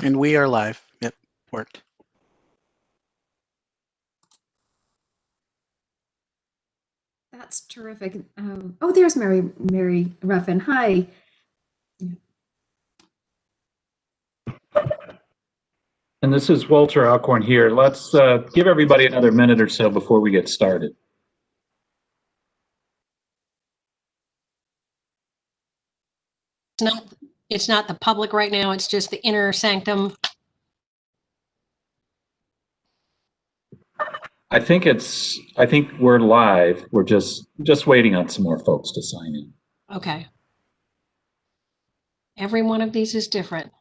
And we are live. Yep, worked. That's terrific. Oh, there's Mary Ruffin. Hi. And this is Walter Alcorn here. Let's give everybody another minute or so before we get started. It's not the public right now, it's just the inner sanctum. I think we're live. We're just waiting on some more folks to sign in. Okay. Every one of these is different.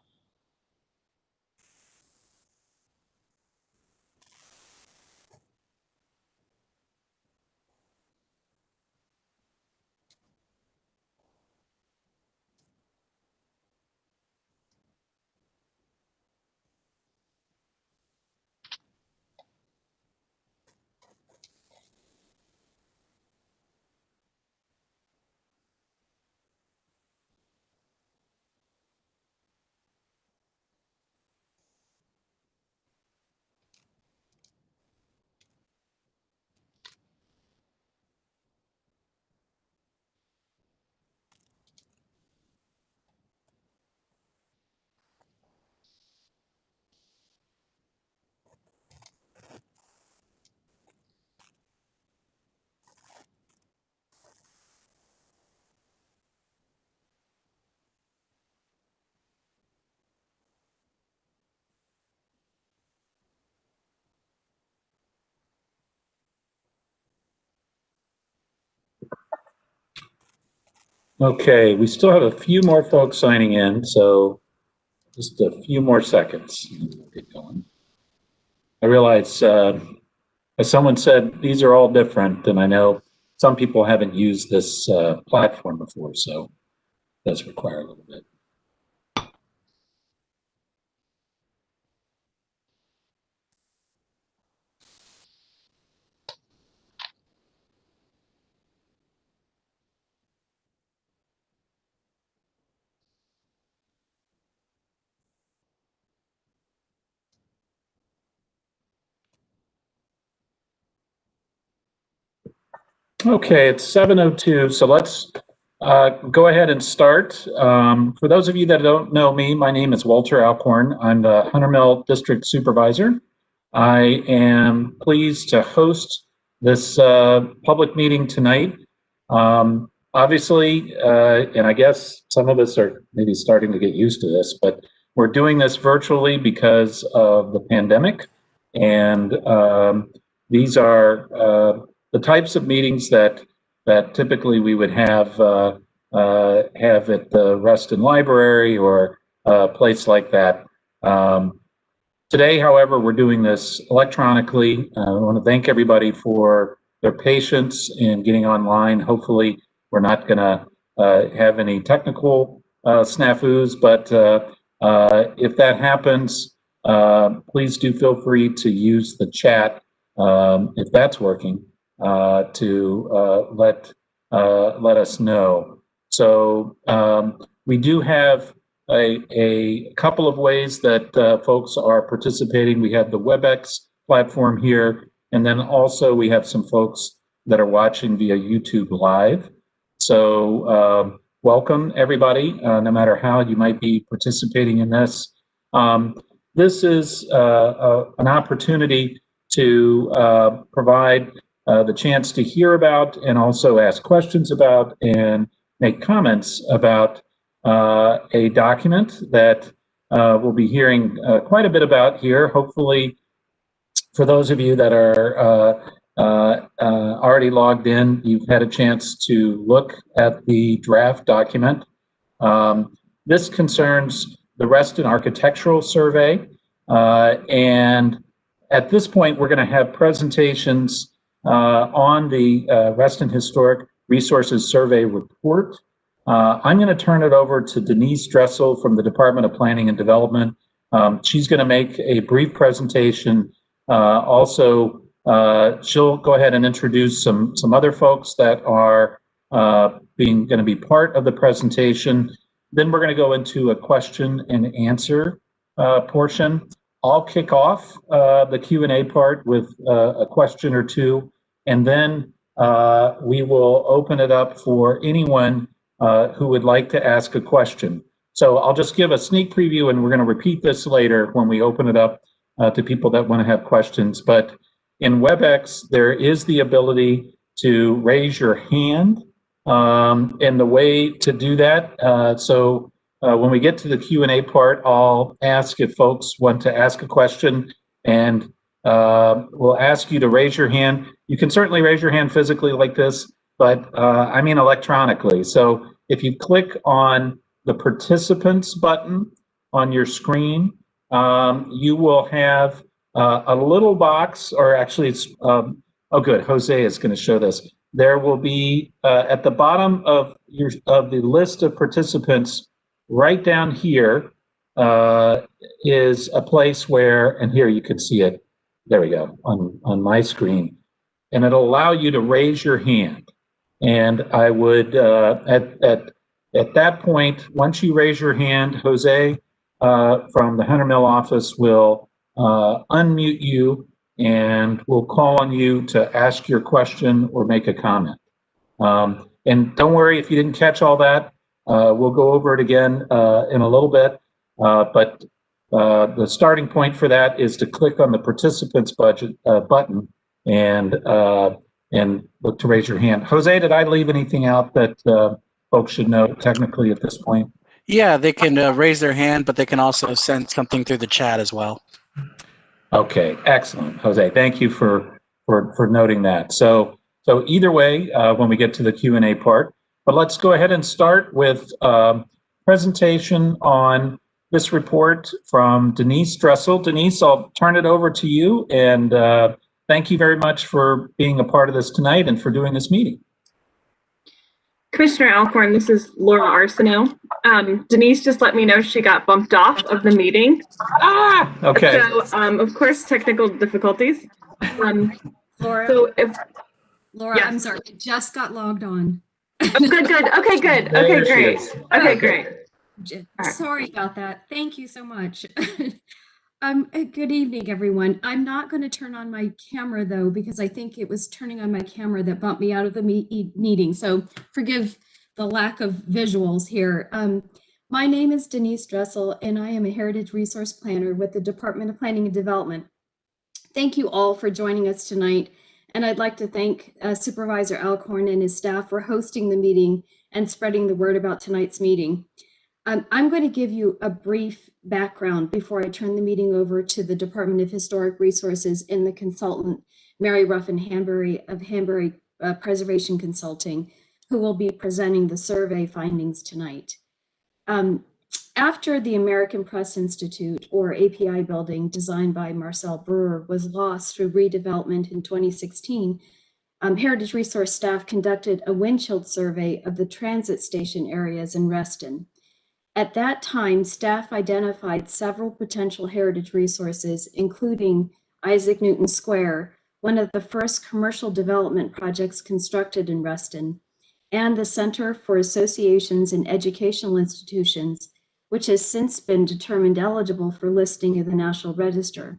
Okay, we still have a few more folks signing in, so just a few more seconds. We'll get going. I realize, as someone said, these are all different, and I know some people haven't used this platform before, so it does require a little bit. Okay, it's 7:02, so let's go ahead and start. For those of you that don't know me, my name is Walter Alcorn. I'm the Hunter Mill District Supervisor. I am pleased to host this public meeting tonight. Obviously, and I guess some of us are maybe starting to get used to this, but we're doing this virtually because of the pandemic. And these are the types of meetings that typically we would have at the Reston Library or a place like that. Today, however, we're doing this electronically. I want to thank everybody for their patience in getting online. Hopefully, we're not going to have any technical snafus, but if that happens, please do feel free to use the chat if that's working to let us know. So we do have a couple of ways that folks are participating. We have the WebEx platform here, and then also we have some folks that are watching via YouTube Live. So welcome everybody, no matter how you might be participating in this. This is an opportunity to provide the chance to hear about and also ask questions about and make comments about a document that we'll be hearing quite a bit about here. Hopefully, for those of you that are already logged in, you've had a chance to look at the draft document. This concerns the Reston Architectural Survey, and at this point, we're going to have presentations on the Reston Historic Resources Survey report. I'm going to turn it over to Denise Dressel from the Department of Planning and Development. She's going to make a brief presentation. Also, she'll go ahead and introduce some other folks that are going to be part of the presentation. Then we're going to go into a question and answer portion. I'll kick off the Q&A part with a question or two, and then we will open it up for anyone who would like to ask a question. So I'll just give a sneak preview, and we're going to repeat this later when we open it up to people that want to have questions. But in WebEx, there is the ability to raise your hand, and the way to do that. When we get to the Q&A part, I'll ask if folks want to ask a question, and we'll ask you to raise your hand. You can certainly raise your hand physically like this, but I mean electronically. So if you click on the participants button on your screen, you will have a little box, or actually it's, oh good, Jose is going to show this. There will be at the bottom of the list of participants, right down here is a place where, and here you can see it, there we go, on my screen, and it'll allow you to raise your hand. And I would, at that point, once you raise your hand, Jose from the Hunter Mill office will unmute you, and we'll call on you to ask your question or make a comment. And don't worry if you didn't catch all that. We'll go over it again in a little bit, but the starting point for that is to click on the participants button and look to raise your hand. Jose, did I leave anything out that folks should know technically at this point? Yeah, they can raise their hand, but they can also send something through the chat as well. Okay, excellent, Jose. Thank you for noting that. So either way, when we get to the Q&A part, but let's go ahead and start with presentation on this report from Denise Dressel. Denise, I'll turn it over to you, and thank you very much for being a part of this tonight and for doing this meeting. Commissioner Alcorn, this is Laura Arsenault. Denise just let me know she got bumped off of the meeting. Ah, okay. So, of course, technical difficulties. Laura, So if, Laura, yes. I'm sorry, I just got logged on. Oh, good. Okay, good. There Okay, she great. is. Okay, great. Sorry about that. Thank you so much. Good evening, everyone. I'm not going to turn on my camera, though, because I think it was turning on my camera that bumped me out of the meeting. So forgive the lack of visuals here. My name is Denise Dressel, and I am a Heritage Resource Planner with the Department of Planning and Development. Thank you all for joining us tonight. And I'd like to thank Supervisor Alcorn and his staff for hosting the meeting and spreading the word about tonight's meeting. I'm going to give you a brief background before I turn the meeting over to the Department of Historic Resources and the consultant, Mary Ruffin-Hanbury of Hanbury Preservation Consulting, who will be presenting the survey findings tonight. After the American Press Institute, or API building designed by Marcel Brewer, was lost through redevelopment in 2016, Heritage Resource staff conducted a windshield survey of the transit station areas in Reston. At that time, staff identified several potential heritage resources, including Isaac Newton Square, one of the first commercial development projects constructed in Reston, and the Center for Associations and Educational Institutions, which has since been determined eligible for listing in the National Register.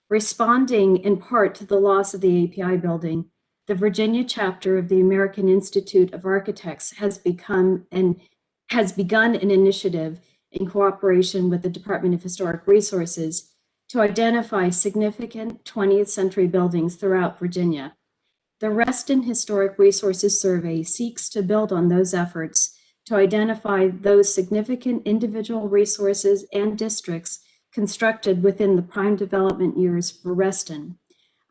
Responding in part to the loss of the API building, the Virginia chapter of the American Institute of Architects has begun an initiative in cooperation with the Department of Historic Resources to identify significant 20th century buildings throughout Virginia. The Reston Historic Resources Survey seeks to build on those efforts to identify those significant individual resources and districts constructed within the prime development years for Reston.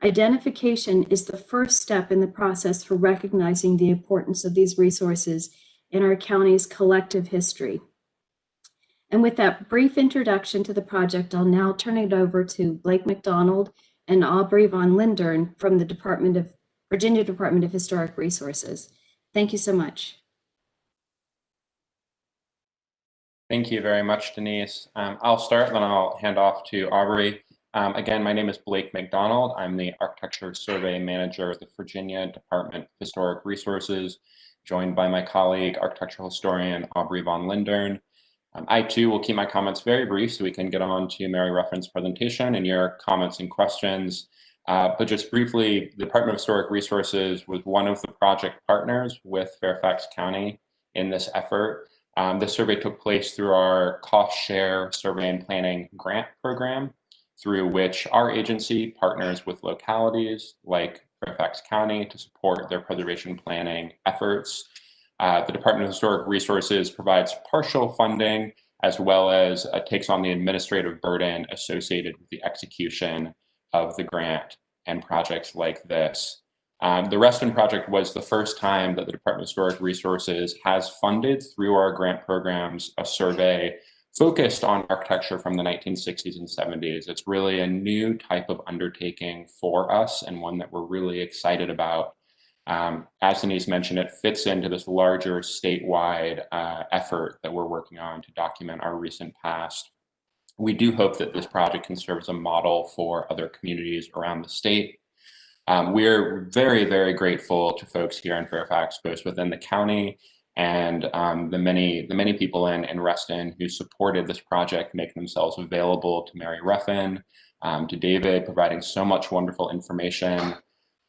Identification is the first step in the process for recognizing the importance of these resources in our county's collective history. And with that brief introduction to the project, I'll now turn it over to Blake McDonald and Aubrey von Lindern from the Virginia Department of Historic Resources. Thank you so much. Thank you very much, Denise. I'll start, then I'll hand off to Aubrey. Again, my name is Blake McDonald. I'm the Architecture Survey Manager at the Virginia Department of Historic Resources, joined by my colleague, architectural historian Aubrey von Lindern. I too will keep my comments very brief so we can get on to Mary Ruffin's presentation and your comments and questions. But just briefly, the Department of Historic Resources was one of the project partners with Fairfax County in this effort. This survey took place through our cost share survey and planning grant program, through which our agency partners with localities like Fairfax County to support their preservation planning efforts. The Department of Historic Resources provides partial funding as well as takes on the administrative burden associated with the execution of the grant and projects like this. The Reston project was the first time that the Department of Historic Resources has funded through our grant programs a survey focused on architecture from the 1960s and 70s. It's really a new type of undertaking for us and one that we're really excited about. As Denise mentioned, it fits into this larger statewide effort that we're working on to document our recent past. We do hope that this project can serve as a model for other communities around the state. We're very, very grateful to folks here in Fairfax, both within the county and the many people in Reston who supported this project, making themselves available to Mary Ruffin, to David, providing so much wonderful information.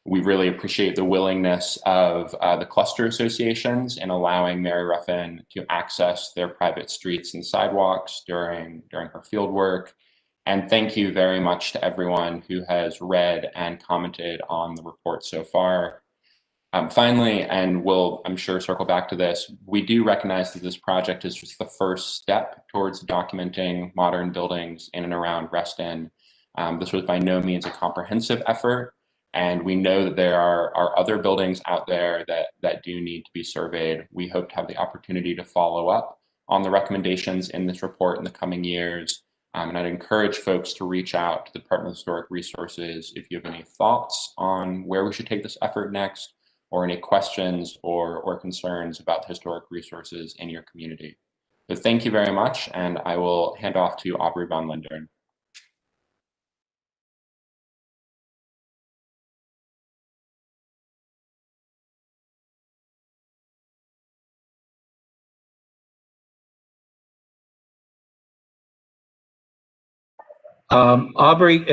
We really appreciate the willingness of the cluster associations in allowing Mary Ruffin to access their private streets and sidewalks during her field work. And thank you very much to everyone who has read and commented on the report so far. Finally, and we'll, I'm sure, circle back to this, we do recognize that this project is just the first step towards documenting modern buildings in and around Reston. This was by no means a comprehensive effort, and we know that there are other buildings out there that do need to be surveyed. We hope to have the opportunity to follow up on the recommendations in this report in the coming years. And I'd encourage folks to reach out to the Department of Historic Resources if you have any thoughts on where we should take this effort next, or any questions or concerns about the historic resources in your community. So thank you very much, and I will hand off to Aubrey von Lindern. Aubrey,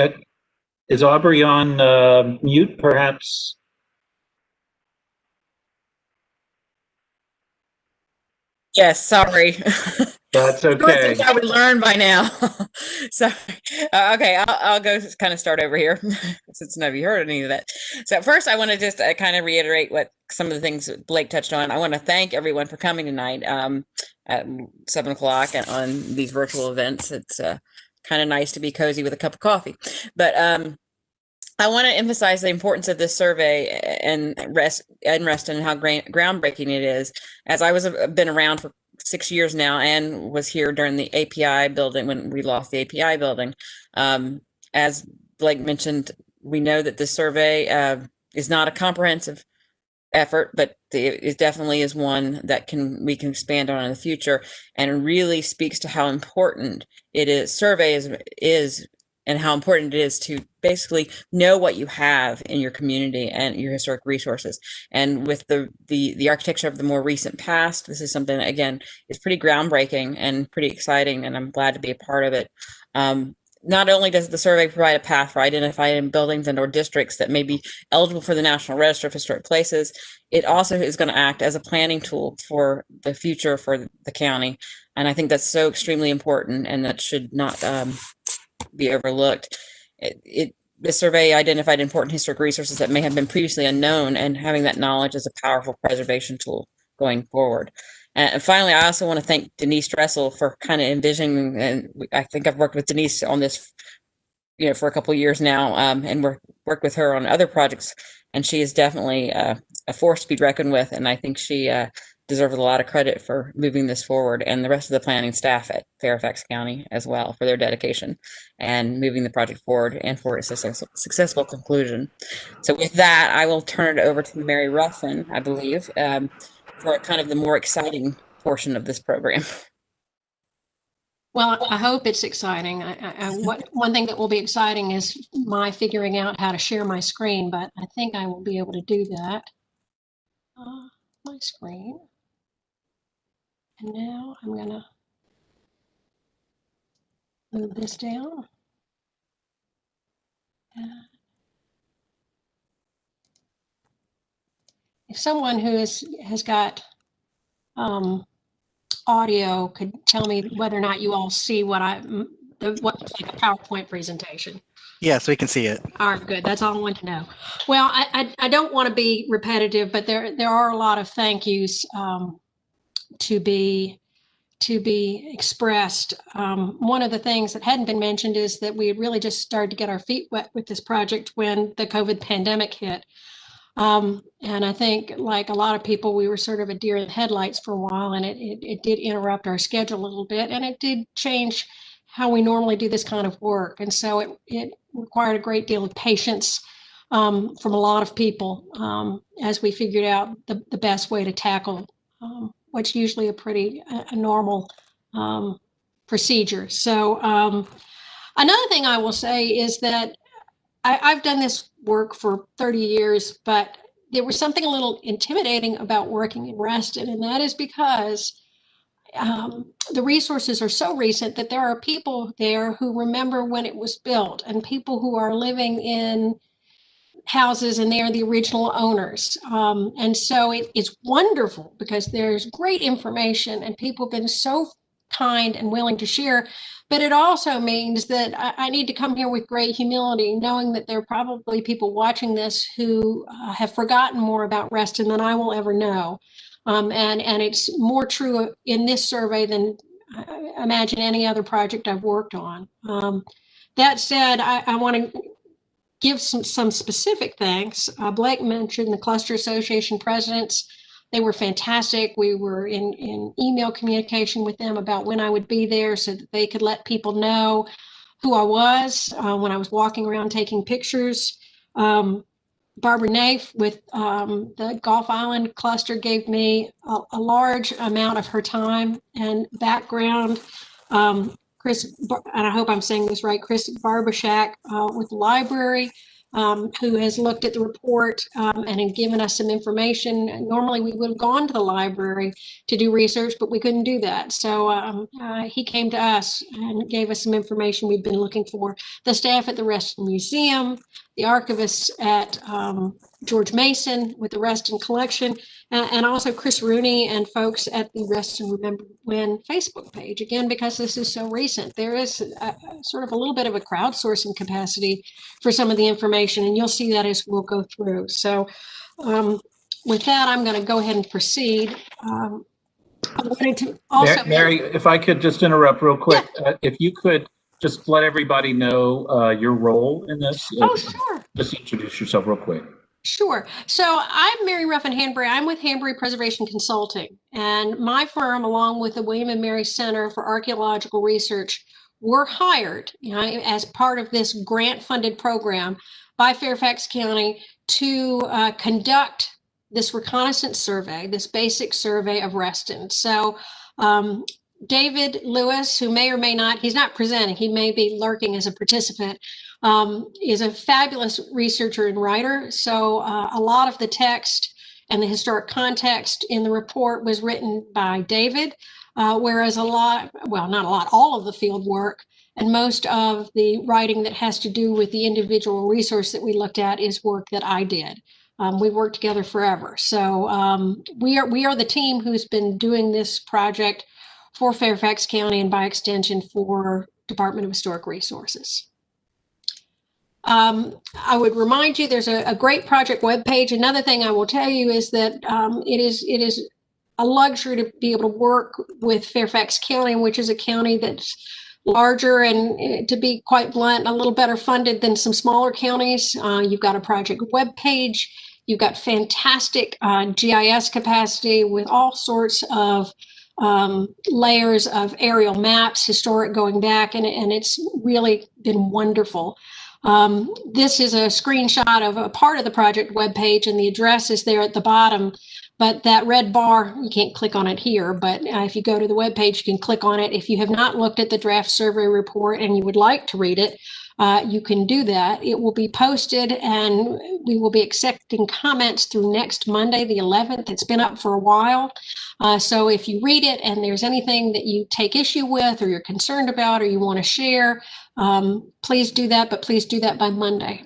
is Aubrey on mute, perhaps? Yes, sorry. That's I okay. think I would learn by now. Sorry. Okay, I'll go kind of start over here since none of you heard any of that. So first, I want to just kind of reiterate what some of the things Blake touched on. I want to thank everyone for coming tonight at 7 o'clock on these virtual events. It's kind of nice to be cozy with a cup of coffee. But I want to emphasize the importance of this survey and Reston and how groundbreaking it is. As I been around for 6 years now and was here during the API building when we lost the API building. As Blake mentioned, we know that this survey is not a comprehensive effort, but it definitely is one that we can expand on in the future, and really speaks to how important it is. Survey is and how important it is to basically know what you have in your community and your historic resources. And with the architecture of the more recent past, this is something that, again, is pretty groundbreaking and pretty exciting, and I'm glad to be a part of it. Not only does the survey provide a path for identifying buildings and or districts that may be eligible for the National Register of Historic Places, it also is going to act as a planning tool for the future for the county. And I think that's so extremely important, and that should not be overlooked. The survey identified important historic resources that may have been previously unknown, and having that knowledge is a powerful preservation tool going forward. And finally, I also want to thank Denise Dressel for kind of envisioning, and I think I've worked with Denise on this, for a couple of years now, and worked with her on other projects, and she is definitely a force to be reckoned with, and I think she deserves a lot of credit for moving this forward, and the rest of the planning staff at Fairfax County as well for their dedication and moving the project forward and for its successful conclusion. So with that, I will turn it over to Mary Ruffin, I believe, for kind of the more exciting portion of this program. Well, I hope it's exciting. One thing that will be exciting is my figuring out how to share my screen, but I think I will be able to do that. My screen. And now I'm gonna move this down. If someone who has got audio could tell me whether or not you all see what what looks like a PowerPoint presentation. Yes, we can see it. All right, good. That's all I want to know. Well, I don't want to be repetitive, but there are a lot of thank yous to be expressed. One of the things that hadn't been mentioned is that we had really just started to get our feet wet with this project when the COVID pandemic hit. And I think, like a lot of people, we were sort of a deer in the headlights for a while, and it did interrupt our schedule a little bit, and it did change how we normally do this kind of work. And so it required a great deal of patience from a lot of people as we figured out the best way to tackle what's usually a normal procedure. So another thing I will say is that I've done this work for 30 years, but there was something a little intimidating about working in Reston, and that is because the resources are so recent that there are people there who remember when it was built, and people who are living in houses and they are the original owners. And so it's wonderful because there's great information and people have been so kind and willing to share. But it also means that I need to come here with great humility, knowing that there are probably people watching this who have forgotten more about Reston than I will ever know. And it's more true in this survey than I imagine any other project I've worked on. That said, I want to give some specific thanks. Blake mentioned the Cluster Association presidents. They were fantastic. We were in email communication with them about when I would be there so that they could let people know who I was when I was walking around taking pictures. Barbara Naif with the Gulf Island Cluster gave me a large amount of her time and background. Chris, and I hope I'm saying this right, Chris Barbashak with the library, who has looked at the report and had given us some information. Normally we would have gone to the library to do research, but we couldn't do that. So he came to us and gave us some information we've been looking for. The staff at the Reston Museum, the archivists at George Mason with the Reston collection, and also Chris Rooney and folks at the Reston Remember When Facebook page. Again, because this is so recent, there is sort of a little bit of a crowdsourcing capacity for some of the information, and you'll see that as we'll go through. So with that, I'm going to go ahead and proceed. I'm going to also Mary, if I could just interrupt real quick, if you could just let everybody know your role in this. Oh, sure. Just introduce yourself real quick. Sure. So I'm Mary Ruffin-Hanbury. I'm with Hanbury Preservation Consulting, and my firm, along with the William and Mary Center for Archaeological Research, were hired as part of this grant-funded program by Fairfax County to conduct this reconnaissance survey, this basic survey of Reston. So David Lewis, who may or may not, he's not presenting, he may be lurking as a participant, is a fabulous researcher and writer. So a lot of the text and the historic context in the report was written by David, whereas a lot, well, not a lot, all of the field work and most of the writing that has to do with the individual resource that we looked at is work that I did. We worked together forever. So we are the team who's been doing this project for Fairfax County and by extension for Department of Historic Resources. I would remind you there's a great project webpage. Another thing I will tell you is that it is a luxury to be able to work with Fairfax County, which is a county that's larger and, to be quite blunt, a little better funded than some smaller counties. You've got a project webpage. You've got fantastic GIS capacity with all sorts of layers of aerial maps, historic going back, and it's really been wonderful. This is a screenshot of a part of the project webpage, and the address is there at the bottom. But that red bar, you can't click on it here, but if you go to the webpage, you can click on it. If you have not looked at the draft survey report and you would like to read it, you can do that. It will be posted, and we will be accepting comments through next Monday, the 11th. It's been up for a while. So if you read it and there's anything that you take issue with or you're concerned about or you want to share, please do that, but please do that by Monday.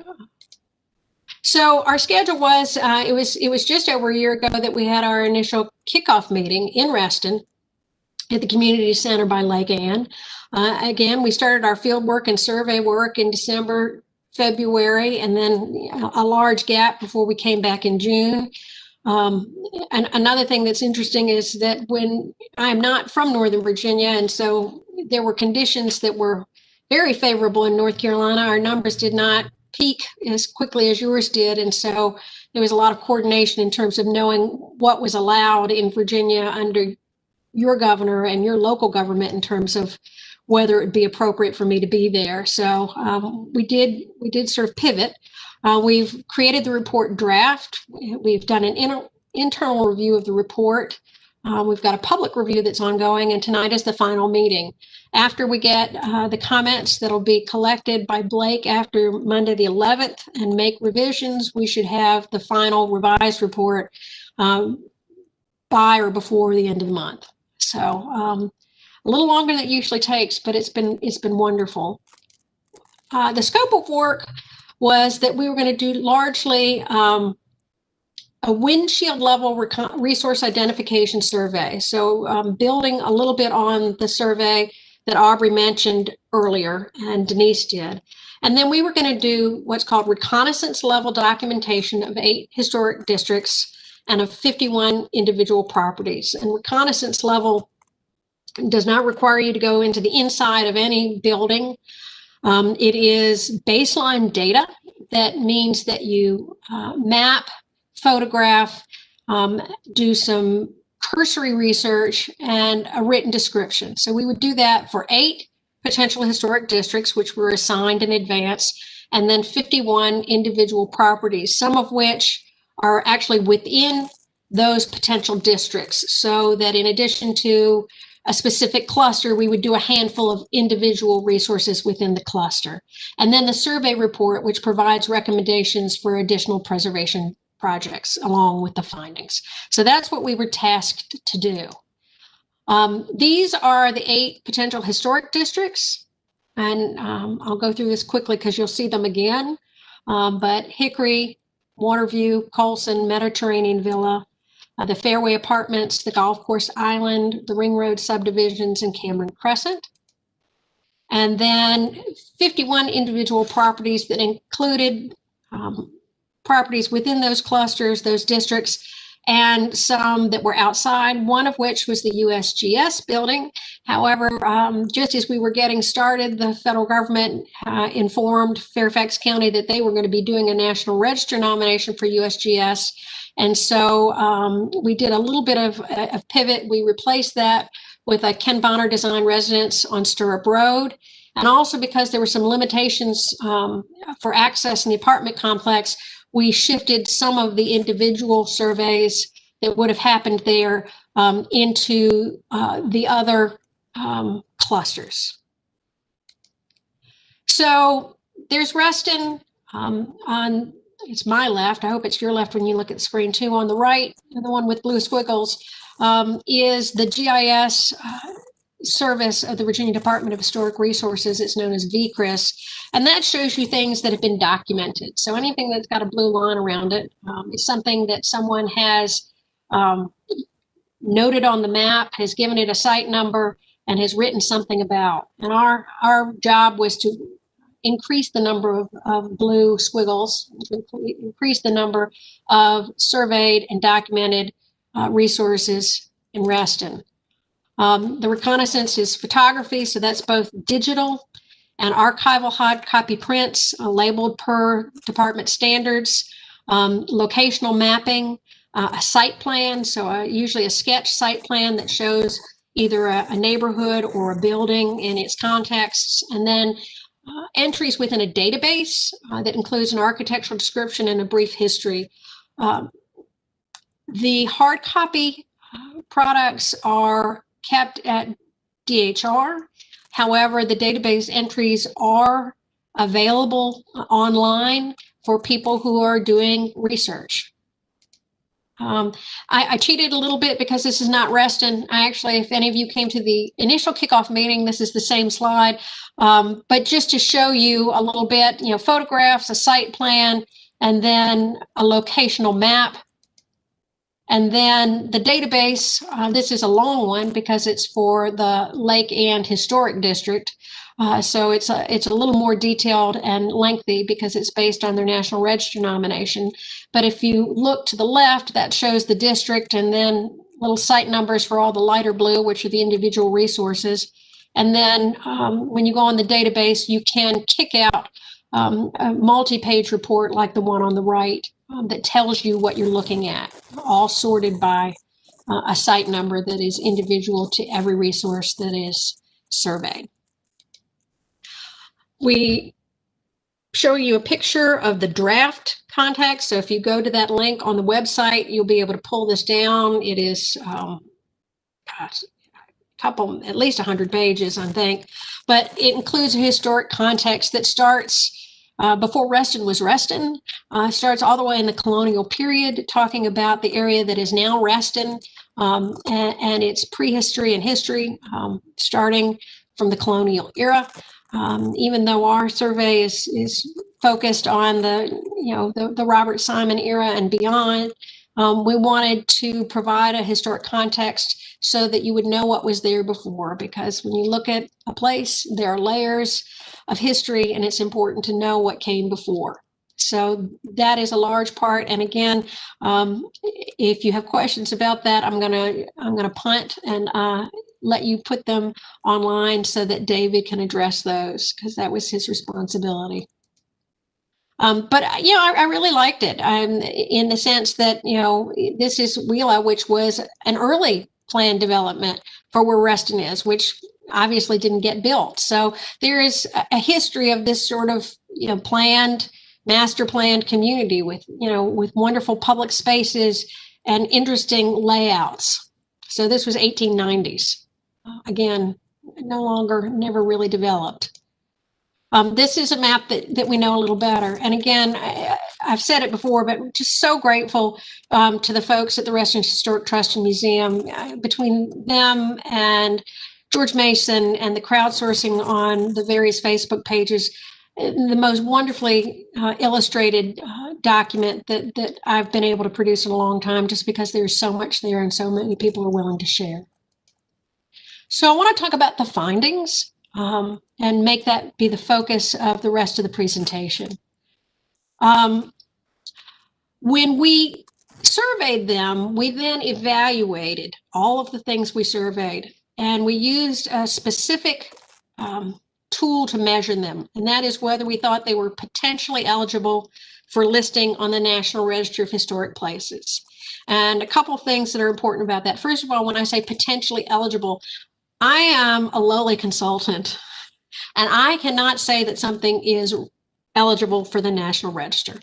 So our schedule was, it was just over a year ago that we had our initial kickoff meeting in Reston at the Community Center by Lake Ann. Again, we started our field work and survey work in December, February, and then a large gap before we came back in June. And another thing that's interesting is that when I'm not from Northern Virginia, and so there were conditions that were very favorable in North Carolina, our numbers did not peak as quickly as yours did. And so there was a lot of coordination in terms of knowing what was allowed in Virginia under your governor and your local government in terms of whether it would be appropriate for me to be there. So we did sort of pivot. We've created the report draft. We've done an internal review of the report. We've got a public review that's ongoing, and tonight is the final meeting. After we get the comments that'll be collected by Blake after Monday the 11th and make revisions, we should have the final revised report by or before the end of the month. So a little longer than it usually takes, but it's been wonderful. The scope of work was that we were going to do largely a windshield-level resource identification survey. So building a little bit on the survey that Aubrey mentioned earlier and Denise did. And then we were going to do what's called reconnaissance-level documentation of 8 historic districts and of 51 individual properties. And reconnaissance level does not require you to go into the inside of any building. It is baseline data. That means that you map, photograph, do some cursory research, and a written description. So we would do that for 8 potential historic districts, which were assigned in advance, and then 51 individual properties, some of which are actually within those potential districts. So that in addition to a specific cluster, we would do a handful of individual resources within the cluster. And then the survey report, which provides recommendations for additional preservation projects along with the findings. So that's what we were tasked to do. These are the 8 potential historic districts. And I'll go through this quickly because you'll see them again. But Hickory, Waterview, Coleson, Mediterranean Villa, the Fairway Apartments, the Golf Course Island, the Ring Road Subdivisions, and Cameron Crescent. And then 51 individual properties that included properties within those clusters, those districts, and some that were outside, one of which was the USGS building. However, just as we were getting started, the federal government informed Fairfax County that they were going to be doing a National Register nomination for USGS. And so we did a little bit of a pivot. We replaced that with a Ken Bonner design residence on Stirrup Road. And also because there were some limitations for access in the apartment complex, we shifted some of the individual surveys that would have happened there into the other clusters. So there's Reston on, it's my left. I hope it's your left when you look at the screen too. On the right, the one with blue squiggles, is the GIS service of the Virginia Department of Historic Resources. It's known as VCRIS, and that shows you things that have been documented. So anything that's got a blue line around it is something that someone has noted on the map, has given it a site number, and has written something about. And our job was to increase the number of blue squiggles, to increase the number of surveyed and documented resources in Reston. The reconnaissance is photography, so that's both digital and archival hard copy prints labeled per department standards, locational mapping, a site plan, so usually a sketch site plan that shows either a neighborhood or a building in its contexts, and then entries within a database that includes an architectural description and a brief history. The hard copy products are kept at DHR. However, the database entries are available online for people who are doing research. I cheated a little bit because this is not Reston. I actually, if any of you came to the initial kickoff meeting, this is the same slide. But just to show you a little bit, photographs, a site plan, and then a locational map. And then the database, this is a long one because it's for the Lake and Historic District. So it's a little more detailed and lengthy because it's based on their National Register nomination. But if you look to the left, that shows the district, and then little site numbers for all the lighter blue, which are the individual resources. And then when you go on the database, you can kick out a multi-page report like the one on the right that tells you what you're looking at, all sorted by a site number that is individual to every resource that is surveyed. We show you a picture of the draft context. So if you go to that link on the website, you'll be able to pull this down. It is at least 100 pages, I think, but it includes a historic context that starts before Reston was Reston, starts all the way in the colonial period, talking about the area that is now Reston and its prehistory and history, starting from the colonial era. Even though our survey is focused on the Robert Simon era and beyond, we wanted to provide a historic context so that you would know what was there before, because when you look at a place, there are layers of history, and it's important to know what came before. So that is a large part. And again, if you have questions about that, I'm gonna punt and let you put them online so that David can address those, because that was his responsibility. But I really liked it in the sense that this is Wiehle, which was an early planned development for where Reston is, which obviously didn't get built. So there is a history of this sort of master planned community with wonderful public spaces and interesting layouts. So this was 1890s. Again, never really developed. This is a map that we know a little better. And again, I've said it before, but just so grateful to the folks at the Reston Historic Trust and Museum. Between them and George Mason and the crowdsourcing on the various Facebook pages, the most wonderfully illustrated document that I've been able to produce in a long time, just because there's so much there and so many people are willing to share. So I want to talk about the findings and make that be the focus of the rest of the presentation. When we surveyed them, we then evaluated all of the things we surveyed, and we used a specific tool to measure them, and that is whether we thought they were potentially eligible for listing on the National Register of Historic Places. And a couple of things that are important about that. First of all, when I say potentially eligible, I am a lowly consultant, and I cannot say that something is eligible for the National Register.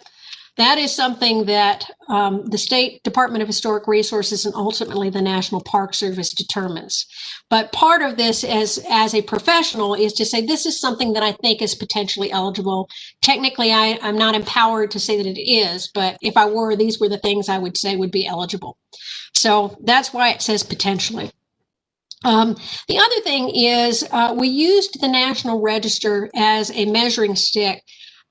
That is something that the State Department of Historic Resources and ultimately the National Park Service determines. But part of this as a professional is to say, this is something that I think is potentially eligible. Technically, I'm not empowered to say that it is, but if I were, these were the things I would say would be eligible. So that's why it says potentially. The other thing is we used the National Register as a measuring stick.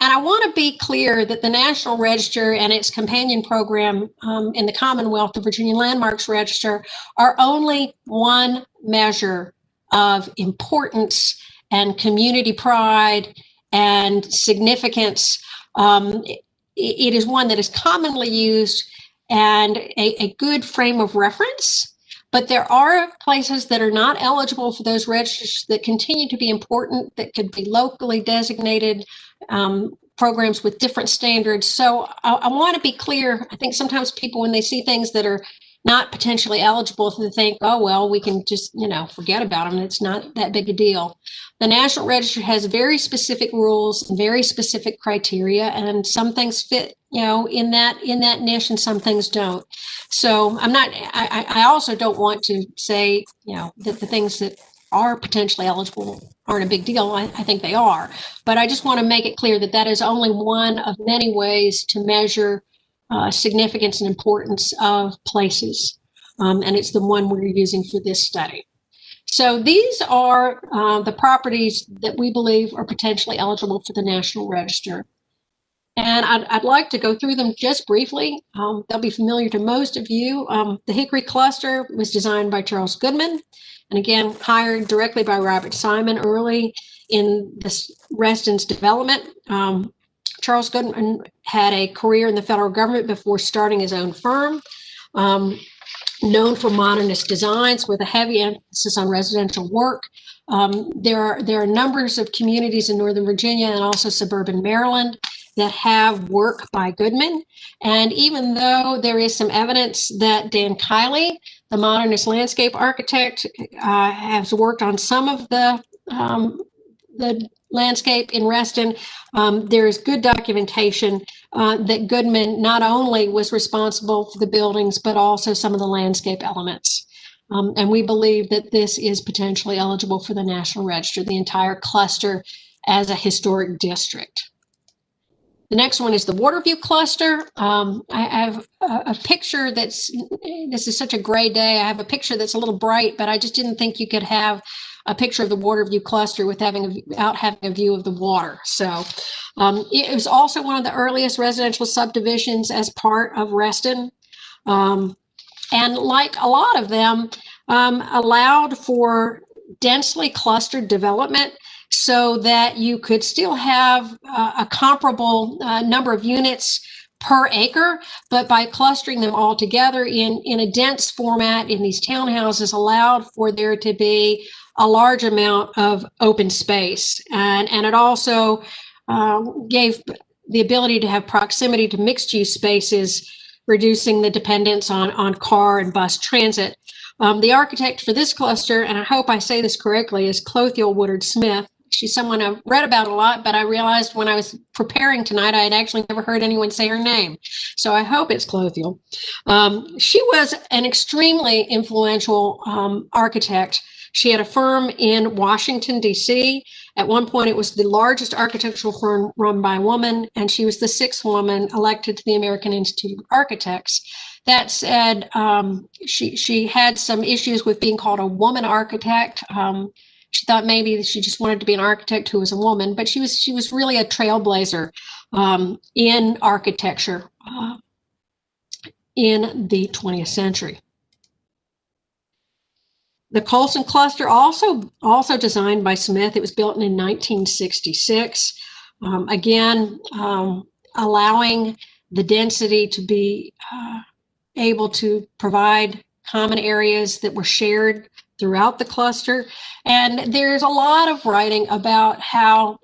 And I want to be clear that the National Register and its companion program in the Commonwealth, the Virginia Landmarks Register, are only one measure of importance and community pride and significance. It is one that is commonly used and a good frame of reference. But there are places that are not eligible for those registers that continue to be important, that could be locally designated programs with different standards. So I want to be clear. I think sometimes people, when they see things that are not potentially eligible, they think, oh, well, we can just, forget about them. It's not that big a deal. The National Register has very specific rules and very specific criteria, and some things fit, in that niche, and some things don't. So I also don't want to say, that the things that are potentially eligible aren't a big deal. I think they are, but I just want to make it clear that that is only one of many ways to measure significance and importance of places. And it's the one we're using for this study. So these are the properties that we believe are potentially eligible for the National Register. And I'd like to go through them just briefly. They'll be familiar to most of you. The Hickory Cluster was designed by Charles Goodman, and again, hired directly by Robert Simon early in Reston's development. Charles Goodman had a career in the federal government before starting his own firm. Known for modernist designs with a heavy emphasis on residential work. There are numbers of communities in Northern Virginia and also suburban Maryland that have work by Goodman. And even though there is some evidence that Dan Kiley, the modernist landscape architect, has worked on some of the landscape in Reston, there is good documentation that Goodman not only was responsible for the buildings, but also some of the landscape elements. And we believe that this is potentially eligible for the National Register, the entire cluster as a historic district. The next one is the Waterview Cluster. I have a picture this is such a gray day. I have a picture that's a little bright, but I just didn't think you could have a picture of the Waterview Cluster without having a view of the water. So it was also one of the earliest residential subdivisions as part of Reston. And like a lot of them, allowed for densely clustered development so that you could still have a comparable number of units per acre, but by clustering them all together in a dense format in these townhouses allowed for there to be a large amount of open space. And it also gave the ability to have proximity to mixed-use spaces, reducing the dependence on car and bus transit. The architect for this cluster, and I hope I say this correctly, is Clothiel Woodard Smith. She's someone I've read about a lot, but I realized when I was preparing tonight, I had actually never heard anyone say her name. So I hope it's Clothiel. She was an extremely influential architect. She had a firm in Washington, D.C. At one point, it was the largest architectural firm run by a woman, and she was the 6th woman elected to the American Institute of Architects. That said, she had some issues with being called a woman architect. She thought maybe she just wanted to be an architect who was a woman, but she was really a trailblazer in architecture in the 20th century. The Coleson Cluster, also designed by Smith. It was built in 1966. Again, allowing the density to be able to provide common areas that were shared throughout the cluster. And there's a lot of writing about how,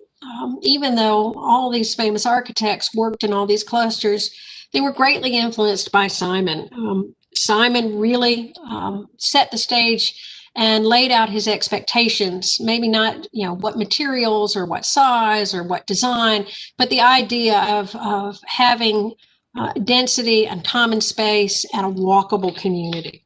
even though all these famous architects worked in all these clusters, they were greatly influenced by Simon. Simon really set the stage and laid out his expectations, maybe not, what materials or what size or what design, but the idea of having density and common space and a walkable community.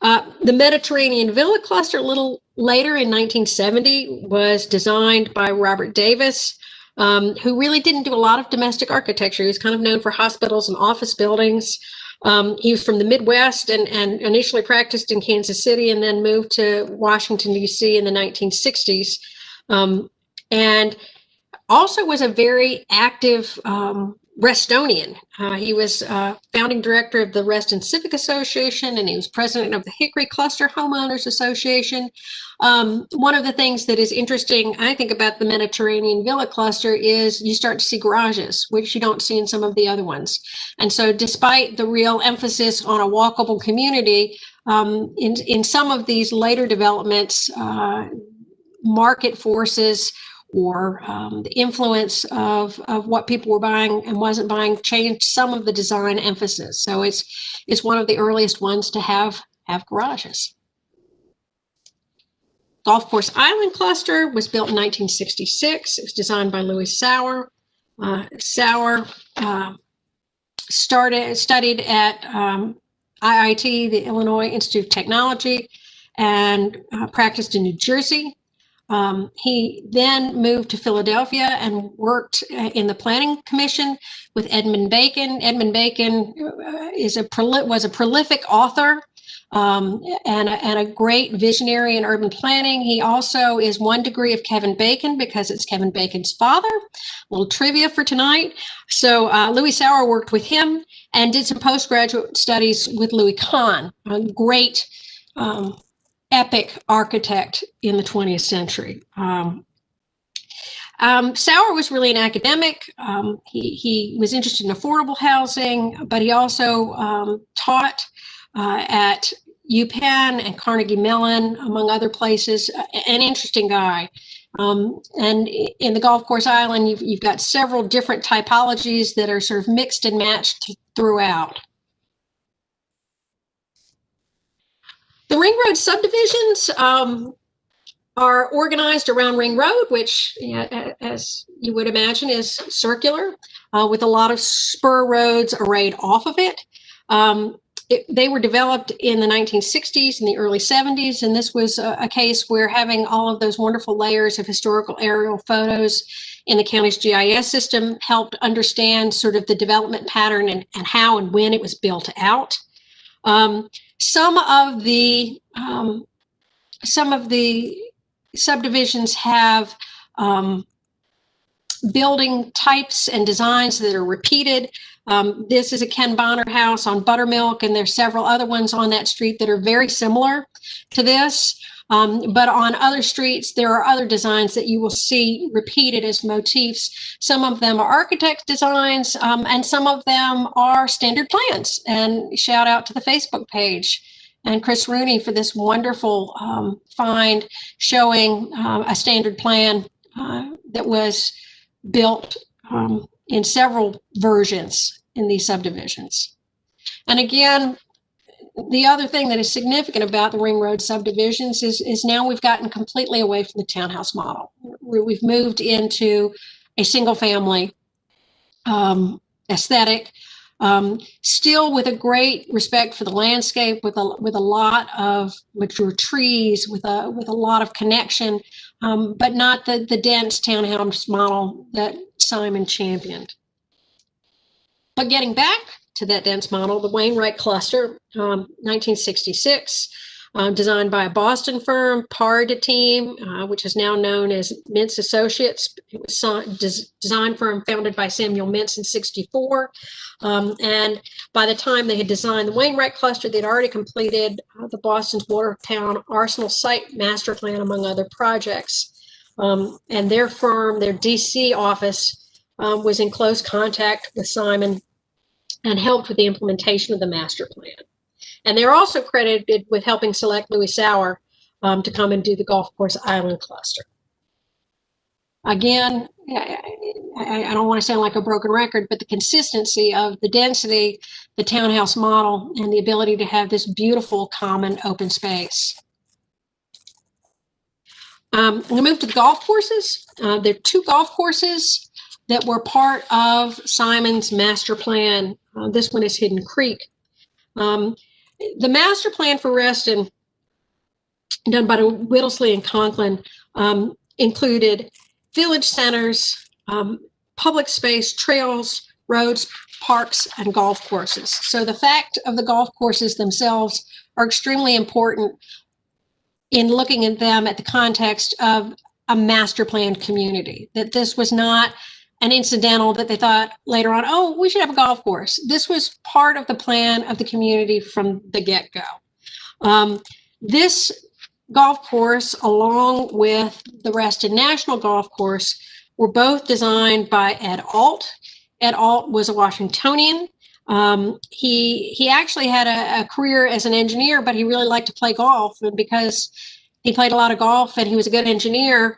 The Mediterranean Villa Cluster, a little later in 1970, was designed by Robert Davis, who really didn't do a lot of domestic architecture. He was kind of known for hospitals and office buildings. He was from the Midwest and initially practiced in Kansas City and then moved to Washington, D.C. in the 1960s. And also was a very active Restonian. He was founding director of the Reston Civic Association, and he was president of the Hickory Cluster Homeowners Association. One of the things that is interesting, I think, about the Mediterranean Villa Cluster is you start to see garages, which you don't see in some of the other ones. And so despite the real emphasis on a walkable community, in some of these later developments, market forces or the influence of what people were buying and wasn't buying changed some of the design emphasis. So it's one of the earliest ones to have garages. Golf Course Island Cluster was built in 1966. It was designed by Louis Sauer. Sauer studied at IIT, the Illinois Institute of Technology, and practiced in New Jersey. He then moved to Philadelphia and worked in the Planning Commission with Edmund Bacon. Edmund Bacon was a prolific author and a great visionary in urban planning. He also is 1 degree of Kevin Bacon because it's Kevin Bacon's father. A little trivia for tonight. So Louis Sauer worked with him and did some postgraduate studies with Louis Kahn, a great epic architect in the 20th century. Sauer was really an academic. He was interested in affordable housing, but he also taught at UPenn and Carnegie Mellon, among other places. An interesting guy. And in the Golf Course Island, you've got several different typologies that are sort of mixed and matched throughout. The Ring Road subdivisions are organized around Ring Road, which, as you would imagine, is circular, with a lot of spur roads arrayed off of it. They were developed in the 1960s and the early 70s, and this was a case where having all of those wonderful layers of historical aerial photos in the county's GIS system helped understand sort of the development pattern and how and when it was built out. Some of the subdivisions have building types and designs that are repeated. This is a Ken Bonner house on Buttermilk, and there's several other ones on that street that are very similar to this. But on other streets, there are other designs that you will see repeated as motifs. Some of them are architect designs, and some of them are standard plans. And shout out to the Facebook page and Chris Rooney for this wonderful find showing a standard plan that was built in several versions in these subdivisions. And again, the other thing that is significant about the Ring Road subdivisions is now we've gotten completely away from the townhouse model. We've moved into a single family aesthetic, still with a great respect for the landscape, with a lot of mature trees, with a lot of connection, but not the dense townhouse model that Simon championed. But getting back to that dense model, the Wainwright Cluster, 1966, designed by a Boston firm, Parda team, which is now known as Mintz Associates. It was design firm founded by Samuel Mintz in 1964. And by the time they had designed the Wainwright Cluster, they'd already completed the Boston's Watertown Arsenal site master plan, among other projects. And their firm, their DC office, was in close contact with Simon and helped with the implementation of the master plan. And they're also credited with helping select Louis Sauer to come and do the Golf Course Island cluster. Again, I don't want to sound like a broken record, but the consistency of the density, the townhouse model, and the ability to have this beautiful common open space. I'm going to move to the golf courses. There are 2 golf courses that were part of Simon's master plan. This one is Hidden Creek. The master plan for Reston, done by Whittlesley and Conklin, included village centers, public space, trails, roads, parks, and golf courses. So the fact of the golf courses themselves are extremely important in looking at them at the context of a master planned community, that this was not an incidental that they thought later on, oh, we should have a golf course. This was part of the plan of the community from the get-go. This golf course, along with the Reston National Golf Course, were both designed by Ed Alt. Ed Alt was a Washingtonian. He actually had a career as an engineer, but he really liked to play golf. And because he played a lot of golf and he was a good engineer,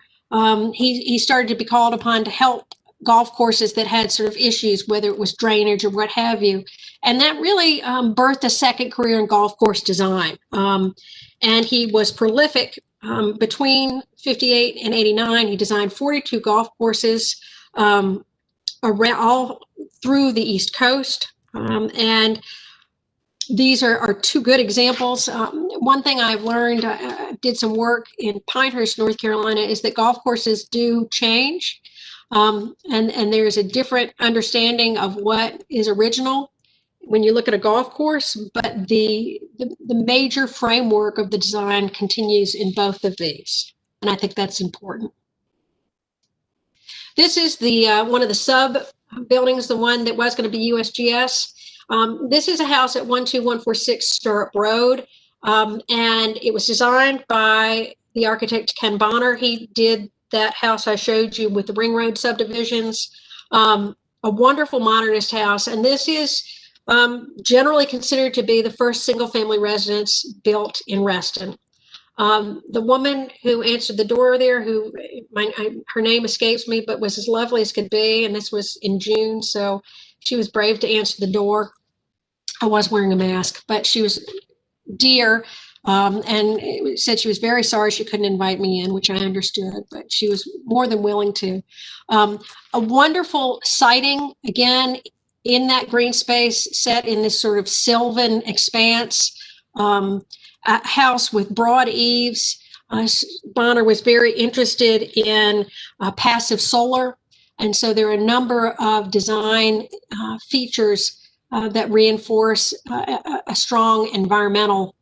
he started to be called upon to help golf courses that had sort of issues, whether it was drainage or what have you. And that really birthed a second career in golf course design. And he was prolific. Between 58 and 89, he designed 42 golf courses around all through the East Coast. And These are two good examples. One thing I've learned, I did some work in Pinehurst, North Carolina, is that golf courses do change. And there's a different understanding of what is original when you look at a golf course, but the major framework of the design continues in both of these. And I think that's important. This is the one of the sub buildings, the one that was going to be USGS. This is a house at 12146 Stirrup Road, and it was designed by the architect Ken Bonner. He did that house I showed you with the Ring Road subdivisions, a wonderful modernist house. And this is generally considered to be the first single-family residence built in Reston. The woman who answered the door there, her name escapes me, but was as lovely as could be, and this was in June, so she was brave to answer the door. I was wearing a mask, but she was dear, and said she was very sorry she couldn't invite me in, which I understood, but she was more than willing to. A wonderful sighting, again, in that green space, set in this sort of sylvan expanse, a house with broad eaves. Bonner was very interested in passive solar, and so there are a number of design features that reinforce a strong environmental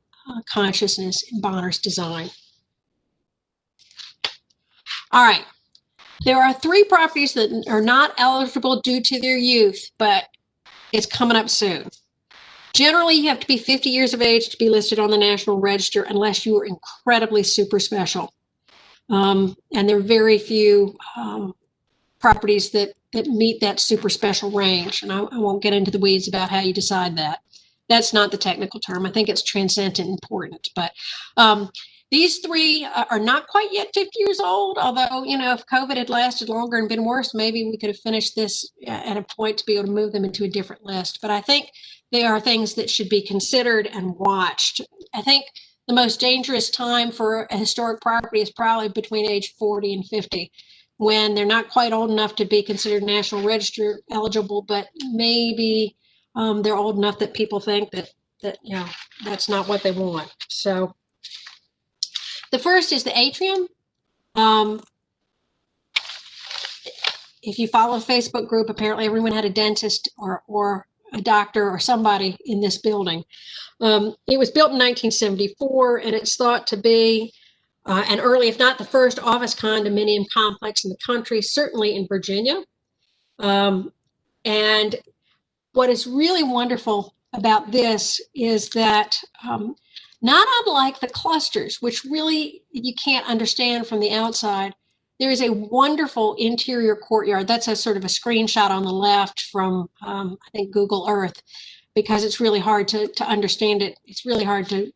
consciousness in Bonner's design. All right, there are 3 properties that are not eligible due to their youth, but it's coming up soon. Generally, you have to be 50 years of age to be listed on the National Register unless you are incredibly super special. And there are very few properties that meet that super special range. And I won't get into the weeds about how you decide that. That's not the technical term. I think it's transcendent important. But these 3 are not quite yet 50 years old, although, you know, if COVID had lasted longer and been worse, maybe we could have finished this at a point to be able to move them into a different list. But I think they are things that should be considered and watched. I think the most dangerous time for a historic property is probably between age 40 and 50, when they're not quite old enough to be considered National Register eligible, but maybe they're old enough that people think that you know, that's not what they want. So the first is the Atrium. If you follow the Facebook group, apparently everyone had a dentist or a doctor or somebody in this building. It was built in 1974, and it's thought to be an early, if not the first, office condominium complex in the country, certainly in Virginia. And what is really wonderful about this is that not unlike the clusters, which really you can't understand from the outside, there is a wonderful interior courtyard. That's a sort of a screenshot on the left from, I think, Google Earth, because it's really hard to understand it. It's really hard to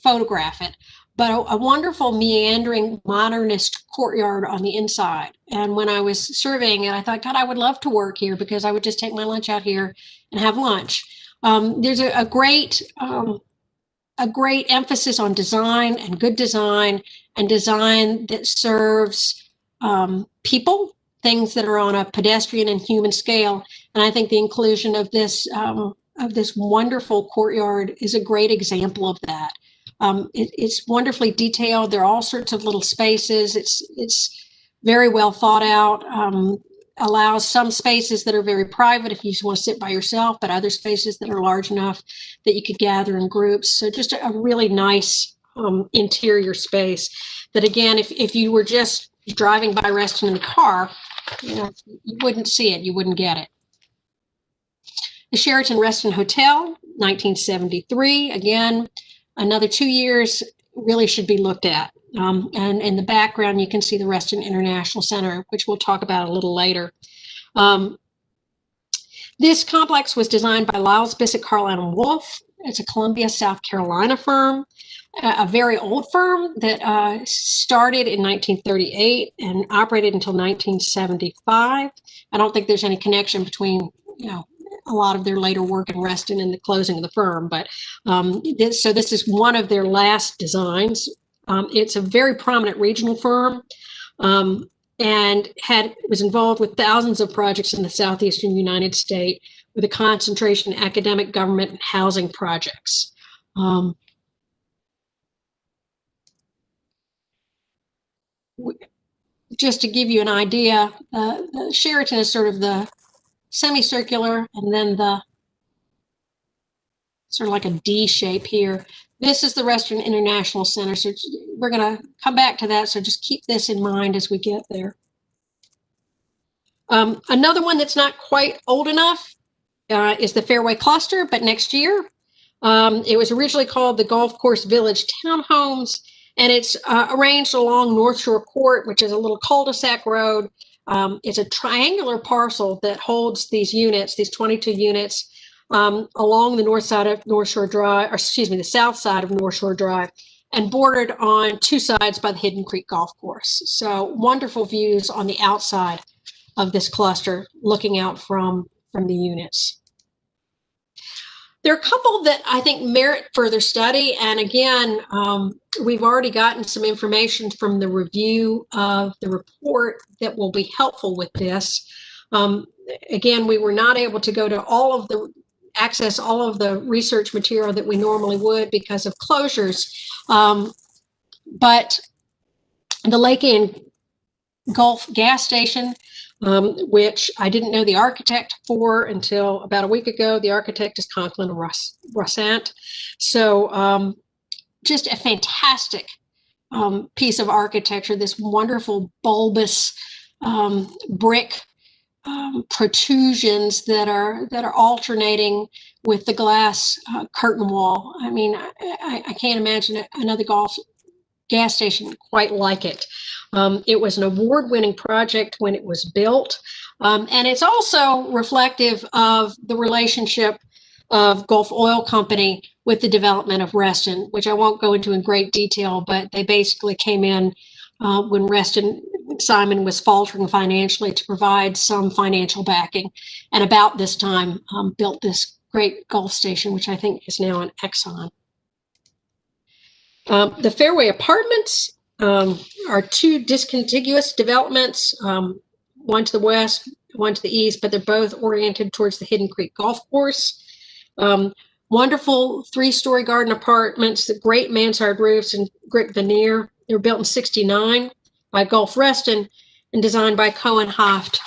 photograph it. But a wonderful meandering modernist courtyard on the inside. And when I was surveying it, I thought, God, I would love to work here because I would just take my lunch out here and have lunch. There's a great emphasis on design and good design and design that serves people, things that are on a pedestrian and human scale. And I think the inclusion of this wonderful courtyard is a great example of that. It's wonderfully detailed. There are all sorts of little spaces. It's very well thought out. Allows some spaces that are very private if you just want to sit by yourself, but other spaces that are large enough that you could gather in groups. So just a really nice interior space that, again, if you were just driving by Reston in the car, you know, you wouldn't see it, you wouldn't get it. The Sheraton Reston Hotel, 1973, again, another 2 years really should be looked at. And in the background, you can see the Reston International Center, which we'll talk about a little later. This complex was designed by Lyles, Bissett, Carlisle & Wolff. It's a Columbia, South Carolina firm, a very old firm that started in 1938 and operated until 1975. I don't think there's any connection between, you know, a lot of their later work in Reston and the closing of the firm, but this is one of their last designs. It's a very prominent regional firm and was involved with thousands of projects in the southeastern United States, with a concentration in academic, government, and housing projects. Just to give you an idea, the Sheraton is sort of the semicircular, and then the sort of like a D shape here. This is the Reston International Center. So we're going to come back to that. So just keep this in mind as we get there. Another one that's not quite old enough is the Fairway Cluster, but next year. It was originally called the Golf Course Village Townhomes, and it's arranged along North Shore Court, which is a little cul-de-sac road. It's a triangular parcel that holds these units, these 22 units, along the north side of North Shore Drive, or excuse me, the south side of North Shore Drive, and bordered on two sides by the Hidden Creek Golf Course. So wonderful views on the outside of this cluster, looking out from the units. There are a couple that I think merit further study. And again, we've already gotten some information from the review of the report that will be helpful with this. Again, we were not able to go to access all of the research material that we normally would because of closures. But the Lake Ann Gulf gas station, which I didn't know the architect for until about a week ago. The architect is Conklin Rossant. So just a fantastic piece of architecture, this wonderful bulbous brick protrusions that are alternating with the glass curtain wall. I mean, I can't imagine another gas station quite like it. It was an award-winning project when it was built, and it's also reflective of the relationship of Gulf Oil Company with the development of Reston, which I won't go into in great detail, but they basically came in when Simon was faltering financially to provide some financial backing, and about this time built this great Gulf station, which I think is now an Exxon. The Fairway Apartments are two discontiguous developments, one to the west, one to the east, but they're both oriented towards the Hidden Creek Golf Course. Wonderful three-story garden apartments, the great mansard roofs and grit veneer. They were built in '69 by Gulf Reston and designed by Cohen Hoft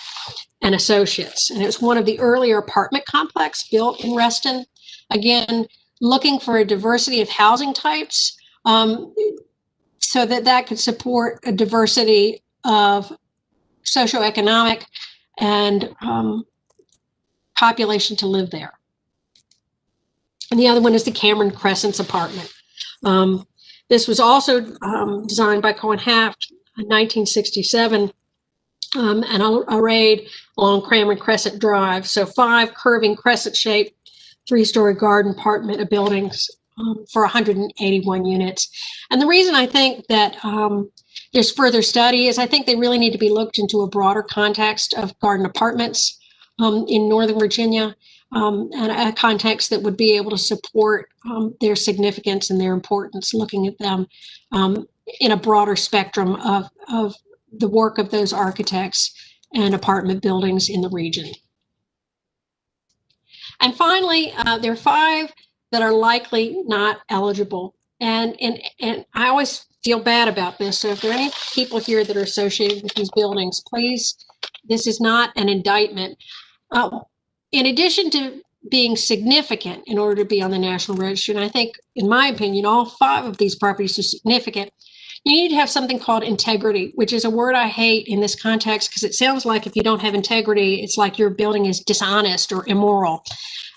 and Associates. And it was one of the earlier apartment complex built in Reston. Again, looking for a diversity of housing types, so that could support a diversity of socioeconomic and population to live there. And the other one is the Cameron Crescent's apartment. This was also designed by Cohen Hoft in 1967 and arrayed along Cameron Crescent Drive. So 5 curving crescent-shaped three-story garden apartment buildings for 181 units. And the reason I think that there's further study is I think they really need to be looked into a broader context of garden apartments in Northern Virginia, and a context that would be able to support their significance and their importance, looking at them in a broader spectrum of the work of those architects and apartment buildings in the region. And finally, there are 5 that are likely not eligible. And I always feel bad about this. So if there are any people here that are associated with these buildings, please, this is not an indictment. In addition to being significant in order to be on the National Register, and I think, in my opinion, all 5 of these properties are significant, you need to have something called integrity, which is a word I hate in this context because it sounds like if you don't have integrity, it's like your building is dishonest or immoral.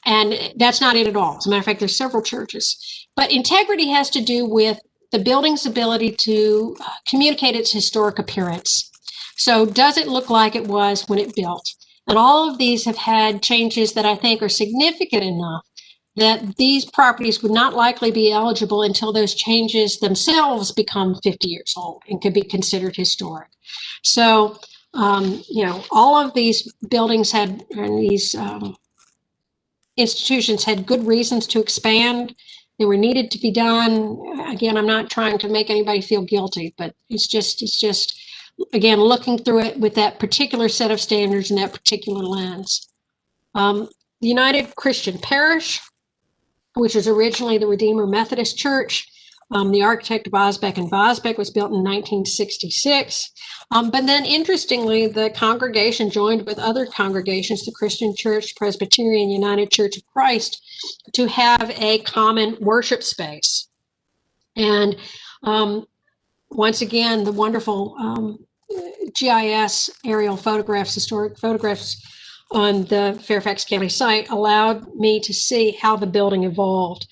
And that's not it at all. As a matter of fact, there's several churches. But integrity has to do with the building's ability to communicate its historic appearance. So does it look like it was when it built? And all of these have had changes that I think are significant enough that these properties would not likely be eligible until those changes themselves become 50 years old and could be considered historic. So, all of these buildings and these institutions had good reasons to expand. They were needed to be done. Again, I'm not trying to make anybody feel guilty, but it's just, again, looking through it with that particular set of standards and that particular lens. the United Christian Parish, which was originally the Redeemer Methodist Church. The architect Bosbeck and Bosbeck was built in 1966. But then interestingly, the congregation joined with other congregations, the Christian Church, Presbyterian, United Church of Christ, to have a common worship space. And once again, the wonderful GIS aerial photographs, historic photographs on the Fairfax County site allowed me to see how the building evolved.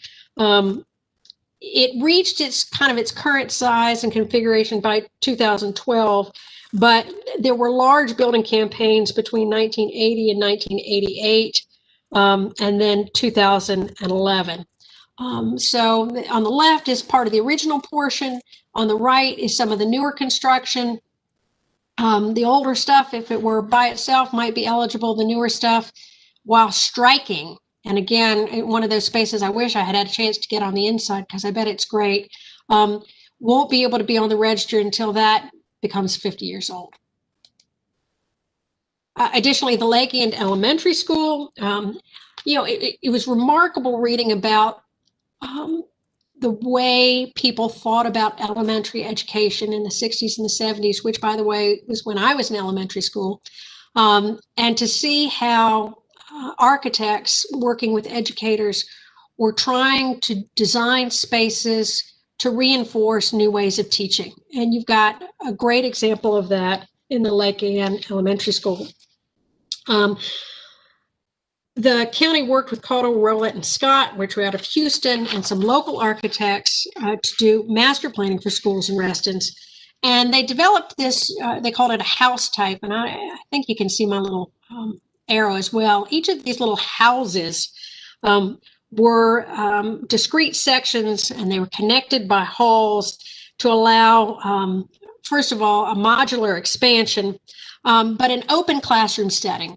It reached its current size and configuration by 2012, but there were large building campaigns between 1980 and 1988, and then 2011. So on the left is part of the original portion. On the right is some of the newer construction. The older stuff, if it were by itself, might be eligible. The newer stuff, while striking, and again, one of those spaces I wish I had a chance to get on the inside because I bet it's great, won't be able to be on the register until that becomes 50 years old. Additionally, the Lake End Elementary School, it was remarkable reading about the way people thought about elementary education in the 60s and the 70s, which, by the way, was when I was in elementary school, and to see how architects working with educators were trying to design spaces to reinforce new ways of teaching. And you've got a great example of that in the Lake Ann Elementary School. The county worked with Caudill, Rowlett, and Scott, which were out of Houston, and some local architects to do master planning for schools in Reston. And they developed this, they called it a house type. And I think you can see my little arrow as well. Each of these little houses were discrete sections, and they were connected by halls to allow, first of all, a modular expansion, but an open classroom setting.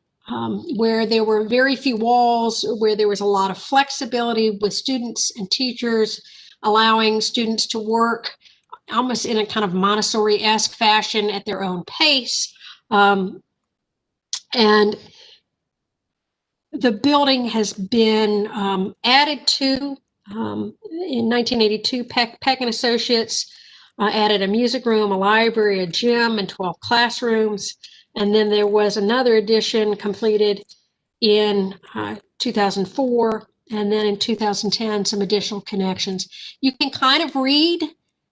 Where there were very few walls, where there was a lot of flexibility with students and teachers, allowing students to work almost in a kind of Montessori-esque fashion at their own pace. And the building has been added to. In 1982, Peck and Associates added a music room, a library, a gym, and 12 classrooms. And then there was another addition completed in 2004, and then in 2010, some additional connections. You can kind of read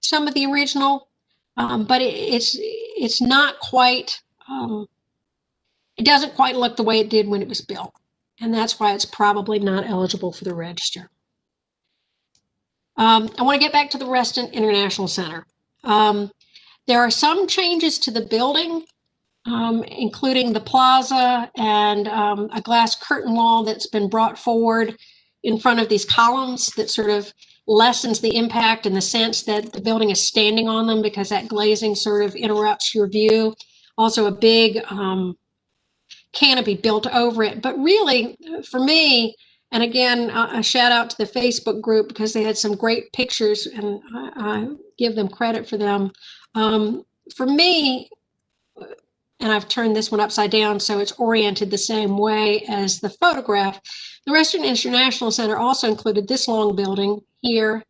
some of the original, but it's not quite, it doesn't quite look the way it did when it was built. And that's why it's probably not eligible for the register. I want to get back to the Reston International Center. There are some changes to the building, including the plaza and a glass curtain wall that's been brought forward in front of these columns that sort of lessens the impact in the sense that the building is standing on them, because that glazing sort of interrupts your view. Also a big canopy built over it. But really, for me, and again, a shout out to the Facebook group, because they had some great pictures, and I give them credit for them. For me, and I've turned this one upside down so it's oriented the same way as the photograph. The Reston International Center also included this long building here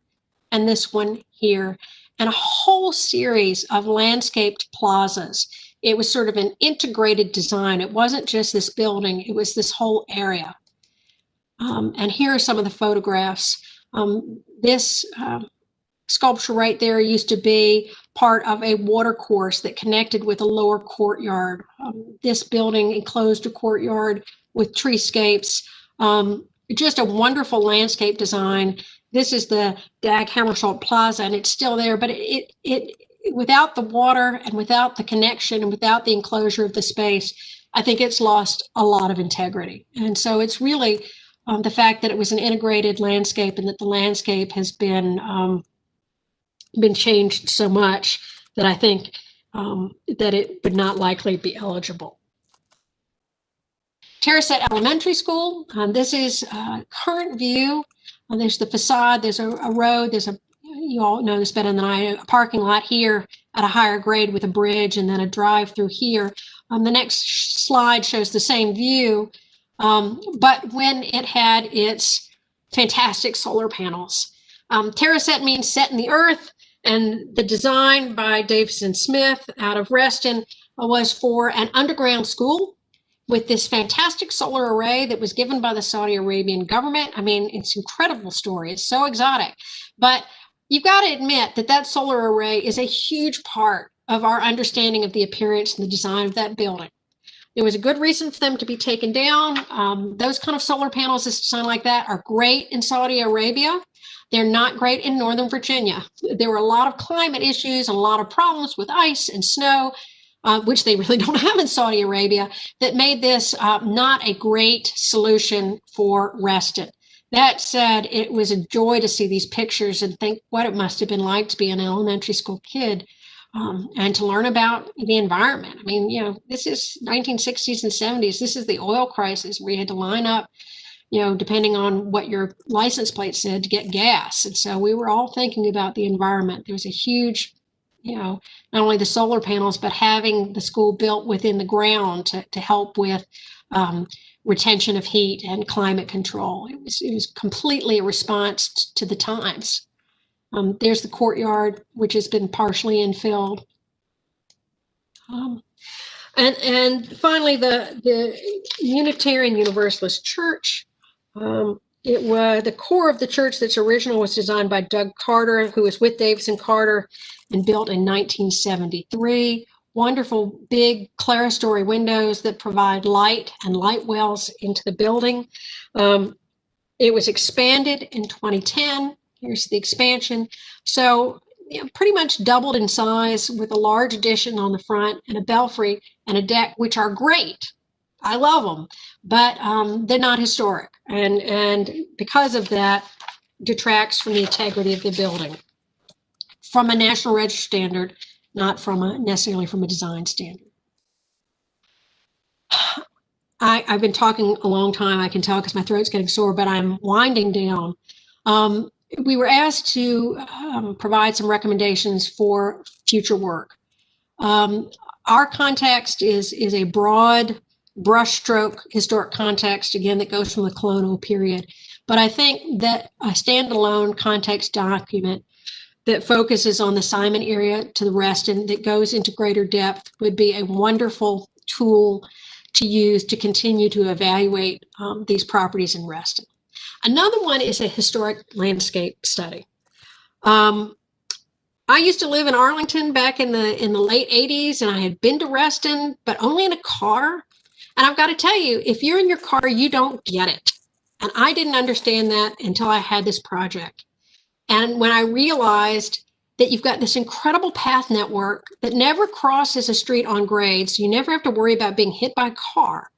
and this one here, and a whole series of landscaped plazas. It was sort of an integrated design. It wasn't just this building, it was this whole area. And here are some of the photographs. This sculpture right there used to be part of a water course that connected with a lower courtyard. This building enclosed a courtyard with treescapes. Just a wonderful landscape design. This is the Dag Hammarskjöld Plaza, and it's still there, but it without the water and without the connection and without the enclosure of the space, I think it's lost a lot of integrity. And so it's really the fact that it was an integrated landscape and that the landscape has been changed so much that I think that it would not likely be eligible. Terraset Elementary School, this is current view. There's the facade, there's a road, there's a, you all know this better than I, a parking lot here at a higher grade with a bridge, and then a drive through here. The next slide shows the same view but when it had its fantastic solar panels. Terraset means set in the earth, and the design by Davison Smith out of Reston was for an underground school with this fantastic solar array that was given by the Saudi Arabian government. I mean, it's an incredible story. It's so exotic. But you've got to admit that that solar array is a huge part of our understanding of the appearance and the design of that building. There was a good reason for them to be taken down. Those kind of solar panels, this design like that, are great in Saudi Arabia. They're not great in Northern Virginia. There were a lot of climate issues and a lot of problems with ice and snow, which they really don't have in Saudi Arabia, that made this not a great solution for Reston. That said, it was a joy to see these pictures and think what it must have been like to be an elementary school kid and to learn about the environment. I mean, you know, this is 1960s and 70s. This is the oil crisis where you had to line up, you know, depending on what your license plate said, to get gas. And so we were all thinking about the environment. There was a huge, you know, not only the solar panels, but having the school built within the ground to help with retention of heat and climate control. It was completely a response to the times. There's the courtyard, which has been partially infilled. And finally, the Unitarian Universalist Church. It was the core of the church that's original was designed by Doug Carter, who was with Davison Carter, and built in 1973. Wonderful big clerestory windows that provide light and light wells into the building. It was expanded in 2010. Here's the expansion. So, you know, pretty much doubled in size with a large addition on the front and a belfry and a deck, which are great. I love them, but they're not historic. And because of that, detracts from the integrity of the building from a National Register standard, not from necessarily from a design standard. I've been talking a long time, I can tell because my throat's getting sore, but I'm winding down. We were asked to provide some recommendations for future work. Our context is a broad brushstroke historic context, again, that goes from the colonial period. But I think that a standalone context document that focuses on the Simon area to the Reston, that goes into greater depth, would be a wonderful tool to use to continue to evaluate these properties in Reston. Another one is a historic landscape study. I used to live in Arlington back in the late 80s, and I had been to Reston, but only in a car. And I've got to tell you, if you're in your car, you don't get it. And I didn't understand that until I had this project. And when I realized that you've got this incredible path network that never crosses a street on grade, so you never have to worry about being hit by a car.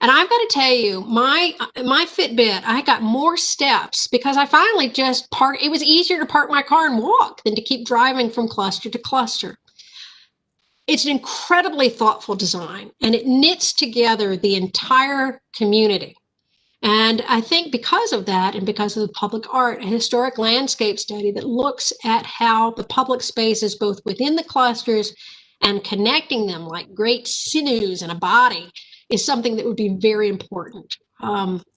And I've got to tell you, my Fitbit, I got more steps because I finally just parked. It was easier to park my car and walk than to keep driving from cluster to cluster. It's an incredibly thoughtful design, and it knits together the entire community. And I think because of that, and because of the public art, a historic landscape study that looks at how the public spaces, both within the clusters and connecting them like great sinews in a body, is something that would be very important.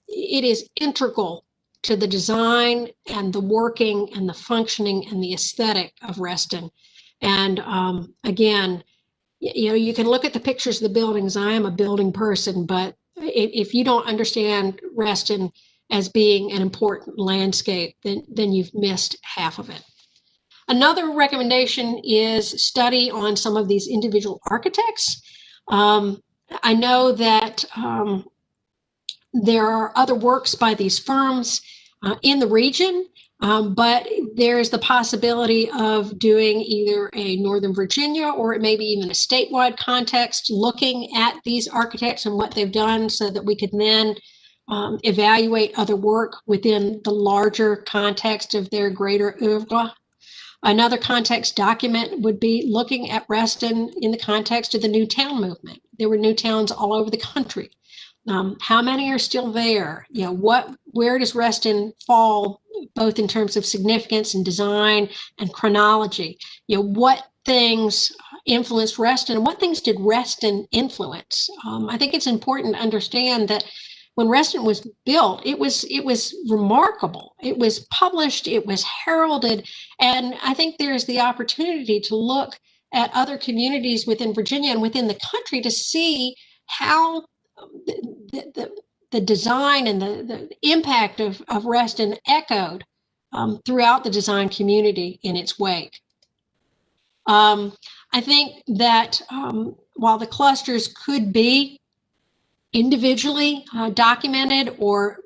It is integral to the design and the working and the functioning and the aesthetic of Reston. And again, you know, you can look at the pictures of the buildings. I am a building person, but if you don't understand Reston as being an important landscape, then you've missed half of it. Another recommendation is study on some of these individual architects. I know that there are other works by these firms in the region, but there's the possibility of doing either a Northern Virginia or maybe even a statewide context, looking at these architects and what they've done so that we could then evaluate other work within the larger context of their greater oeuvre. Another context document would be looking at Reston in the context of the New Town movement. There were new towns all over the country. How many are still there? You know, where does Reston fall, both in terms of significance and design and chronology? You know, what things influenced Reston and what things did Reston influence? I think it's important to understand that when Reston was built, it was remarkable. It was published, it was heralded, and I think there's the opportunity to look at other communities within Virginia and within the country to see how the design and the impact of Reston echoed throughout the design community in its wake. I think that while the clusters could be individually documented or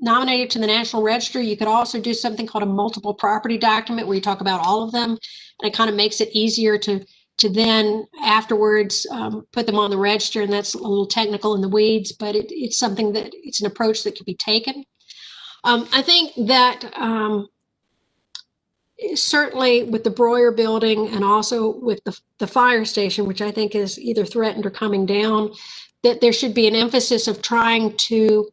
nominated to the National Register, you could also do something called a multiple property document where you talk about all of them, and it kind of makes it easier to then afterwards put them on the register, and that's a little technical in the weeds, but it's something that it's an approach that could be taken. I think that certainly with the Breuer building and also with the fire station, which I think is either threatened or coming down, that there should be an emphasis of trying to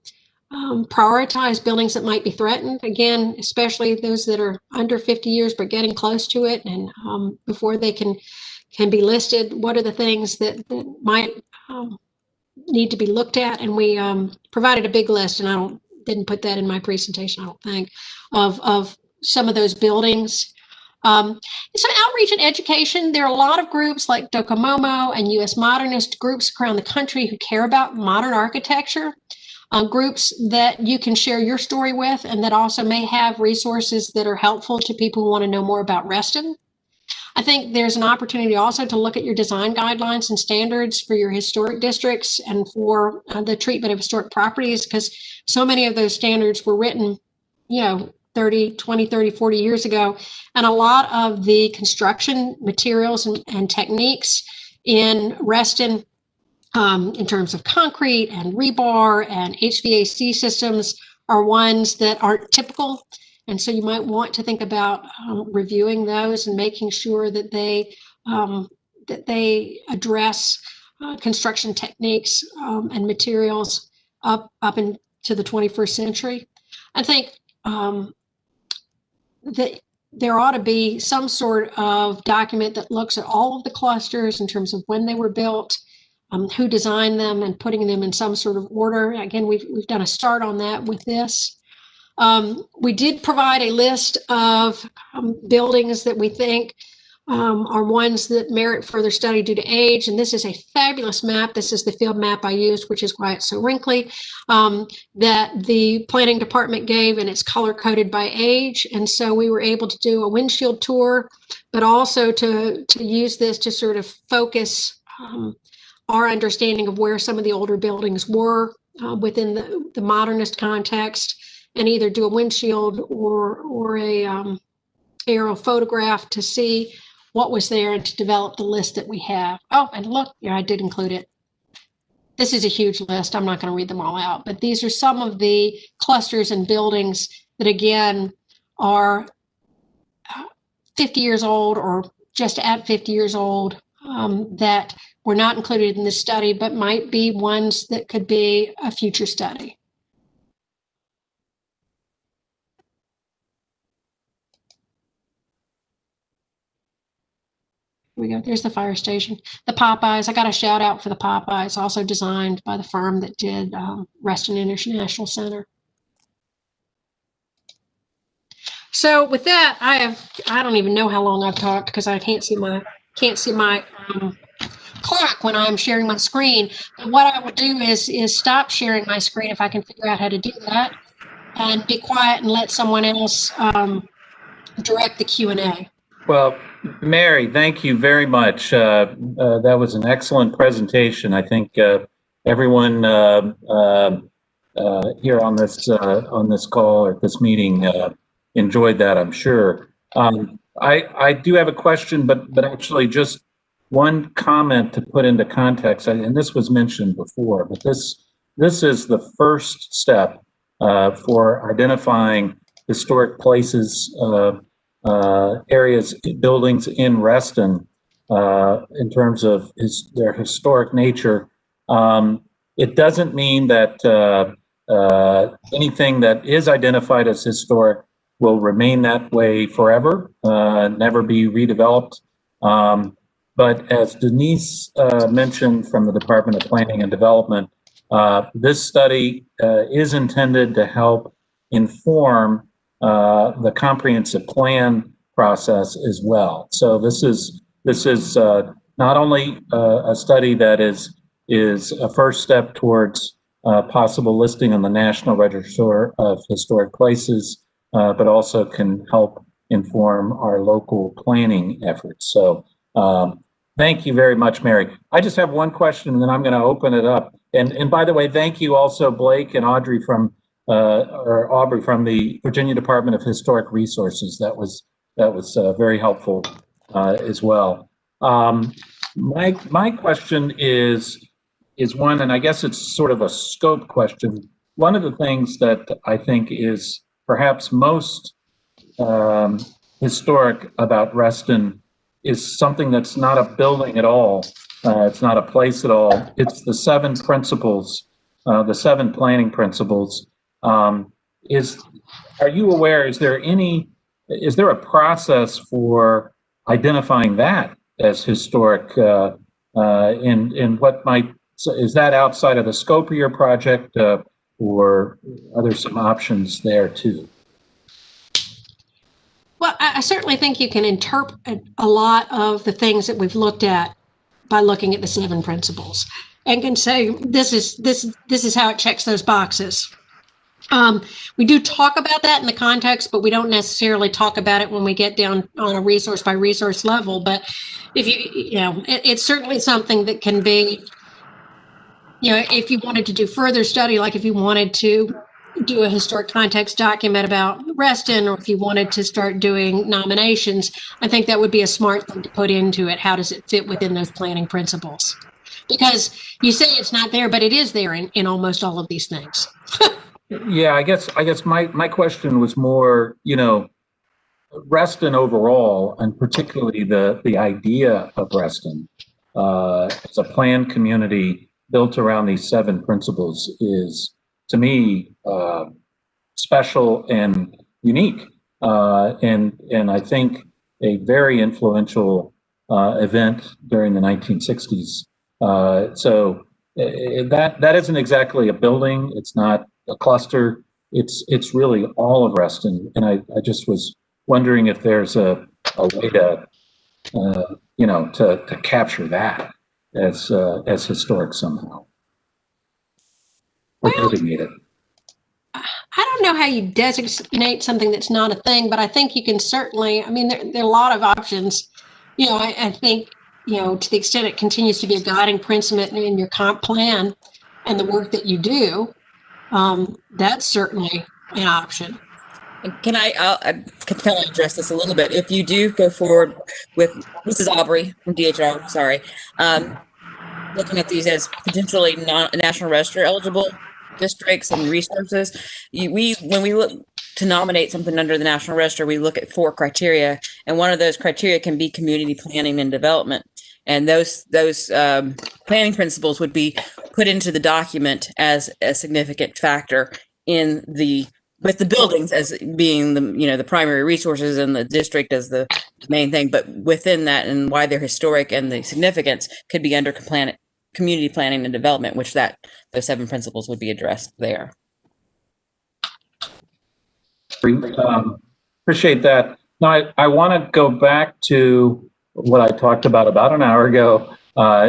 prioritize buildings that might be threatened. Again, especially those that are under 50 years but getting close to it, and before they can be listed, what are the things that might need to be looked at? And we provided a big list, and I didn't put that in my presentation, I don't think, of some of those buildings. Some outreach and education. There are a lot of groups like Docomomo and U.S. Modernist groups around the country who care about modern architecture, groups that you can share your story with, and that also may have resources that are helpful to people who want to know more about Reston. I think there's an opportunity also to look at your design guidelines and standards for your historic districts and for the treatment of historic properties, because so many of those standards were written, 20, 30, 40 years ago. And a lot of the construction materials and techniques in Reston, in terms of concrete and rebar and HVAC systems, are ones that aren't typical. And so you might want to think about reviewing those and making sure that they address construction techniques and materials up into the 21st century. I think that there ought to be some sort of document that looks at all of the clusters in terms of when they were built, who designed them, and putting them in some sort of order. Again, we've done a start on that with this. We did provide a list of buildings that we think are ones that merit further study due to age. And this is a fabulous map. This is the field map I used, which is why it's so wrinkly, that the planning department gave, and it's color coded by age. And so we were able to do a windshield tour, but also to use this to sort of focus our understanding of where some of the older buildings were within the modernist context, and either do a windshield or a aerial photograph to see what was there and to develop the list that we have. Oh, and look, yeah, I did include it. This is a huge list. I'm not going to read them all out, but these are some of the clusters and buildings that, again, are 50 years old or just at 50 years old that were not included in this study, but might be ones that could be a future study. Here we go. There's the fire station. The Popeyes. I got a shout out for the Popeyes, also designed by the firm that did Reston International Center. So with that, I don't even know how long I've talked because I can't see my clock when I'm sharing my screen. But what I will do is stop sharing my screen if I can figure out how to do that, and be quiet and let someone else direct the Q&A. Well, Mary, thank you very much. That was an excellent presentation. I think everyone here on this call or this meeting enjoyed that, I'm sure. I do have a question, but actually just one comment to put into context, and this was mentioned before, but this is the first step for identifying historic places, areas, buildings in Reston in terms of their historic nature. It doesn't mean that anything that is identified as historic will remain that way forever, never be redeveloped. But as Denise mentioned from the Department of Planning and Development, This study is intended to help inform the comprehensive plan process as well. So this is not only a study that is a first step towards possible listing on the National Register of Historic Places, but also can help inform our local planning efforts. So thank you very much, Mary. I just have one question, and then I'm going to open it up. And by the way, thank you also, Blake and Audrey from Aubrey from the Virginia Department of Historic Resources. That was very helpful as well. My question is one, and I guess it's sort of a scope question. One of the things that I think is perhaps most historic about Reston is something that's not a building at all. It's not a place at all. It's the 7 principles, the 7 planning principles. Are you aware, is there a process for identifying that as historic, and what might, is that outside of the scope of your project, or are there some options there too? Well, I certainly think you can interpret a lot of the things that we've looked at by looking at the 7 principles, and can say this is how it checks those boxes. We do talk about that in the context, but we don't necessarily talk about it when we get down on a resource by resource level. But if it's certainly something that can be, if you wanted to do further study, like if you wanted to do a historic context document about Reston, or if you wanted to start doing nominations, I think that would be a smart thing to put into it. How does it fit within those planning principles? Because you say it's not there, but it is there in almost all of these things. Yeah, I guess my question was more, Reston overall, and particularly the idea of Reston as a planned community built around these 7 principles is, to me, special and unique, and I think a very influential event during the 1960s. So that isn't exactly a building. It's not a cluster. It's really all of Reston, and I just was wondering if there's a way to to capture that as historic somehow, or designate it. I don't know how you designate something that's not a thing, but I think you can certainly, there are a lot of options. I think, to the extent it continues to be a guiding principle in your comp plan and the work that you do, that's certainly an option. Can I can address this a little bit? If you do go forward with, this is Aubrey from DHR, sorry, looking at these as potentially National Register eligible districts and resources, when we look to nominate something under the National Register, we look at 4 criteria, and one of those criteria can be community planning and development. And those planning principles would be put into the document as a significant factor with the buildings as being the primary resources and the district as the main thing, but within that and why they're historic and the significance could be under community planning and development, which those 7 principles would be addressed there. Appreciate that. Now I want to go back to what I talked about an hour ago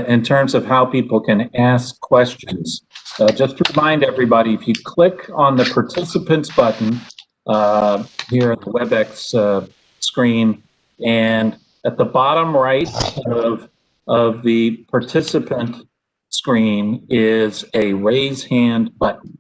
in terms of how people can ask questions. Just to remind everybody, if you click on the participants button here at the WebEx screen, and at the bottom right of the participant screen is a raise hand button.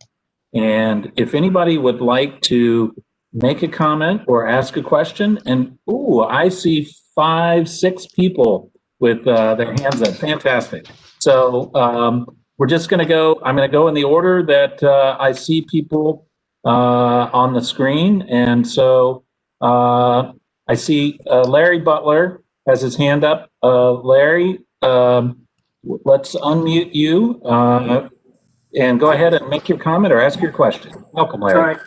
And if anybody would like to make a comment or ask a question, and I see 5, 6 people with their hands up. Fantastic. So we're just going to go, I'm going to go in the order that I see people on the screen. And so I see Larry Butler has his hand up. Larry, let's unmute you and go ahead and make your comment or ask your question. Welcome, Larry. All right.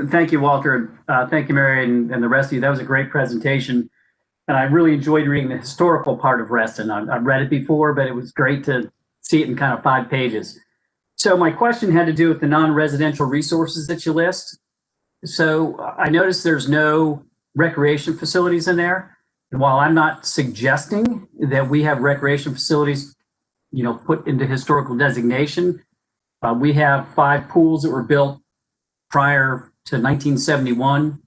Thank you, Walter. Thank you, Mary, and the rest of you. That was a great presentation. And I really enjoyed reading the historical part of Reston. I've read it before, but it was great to see it in kind of 5 pages. So my question had to do with the non-residential resources that you list. So I noticed there's no recreation facilities in there. And while I'm not suggesting that we have recreation facilities, put into historical designation, we have 5 pools that were built prior to 1971,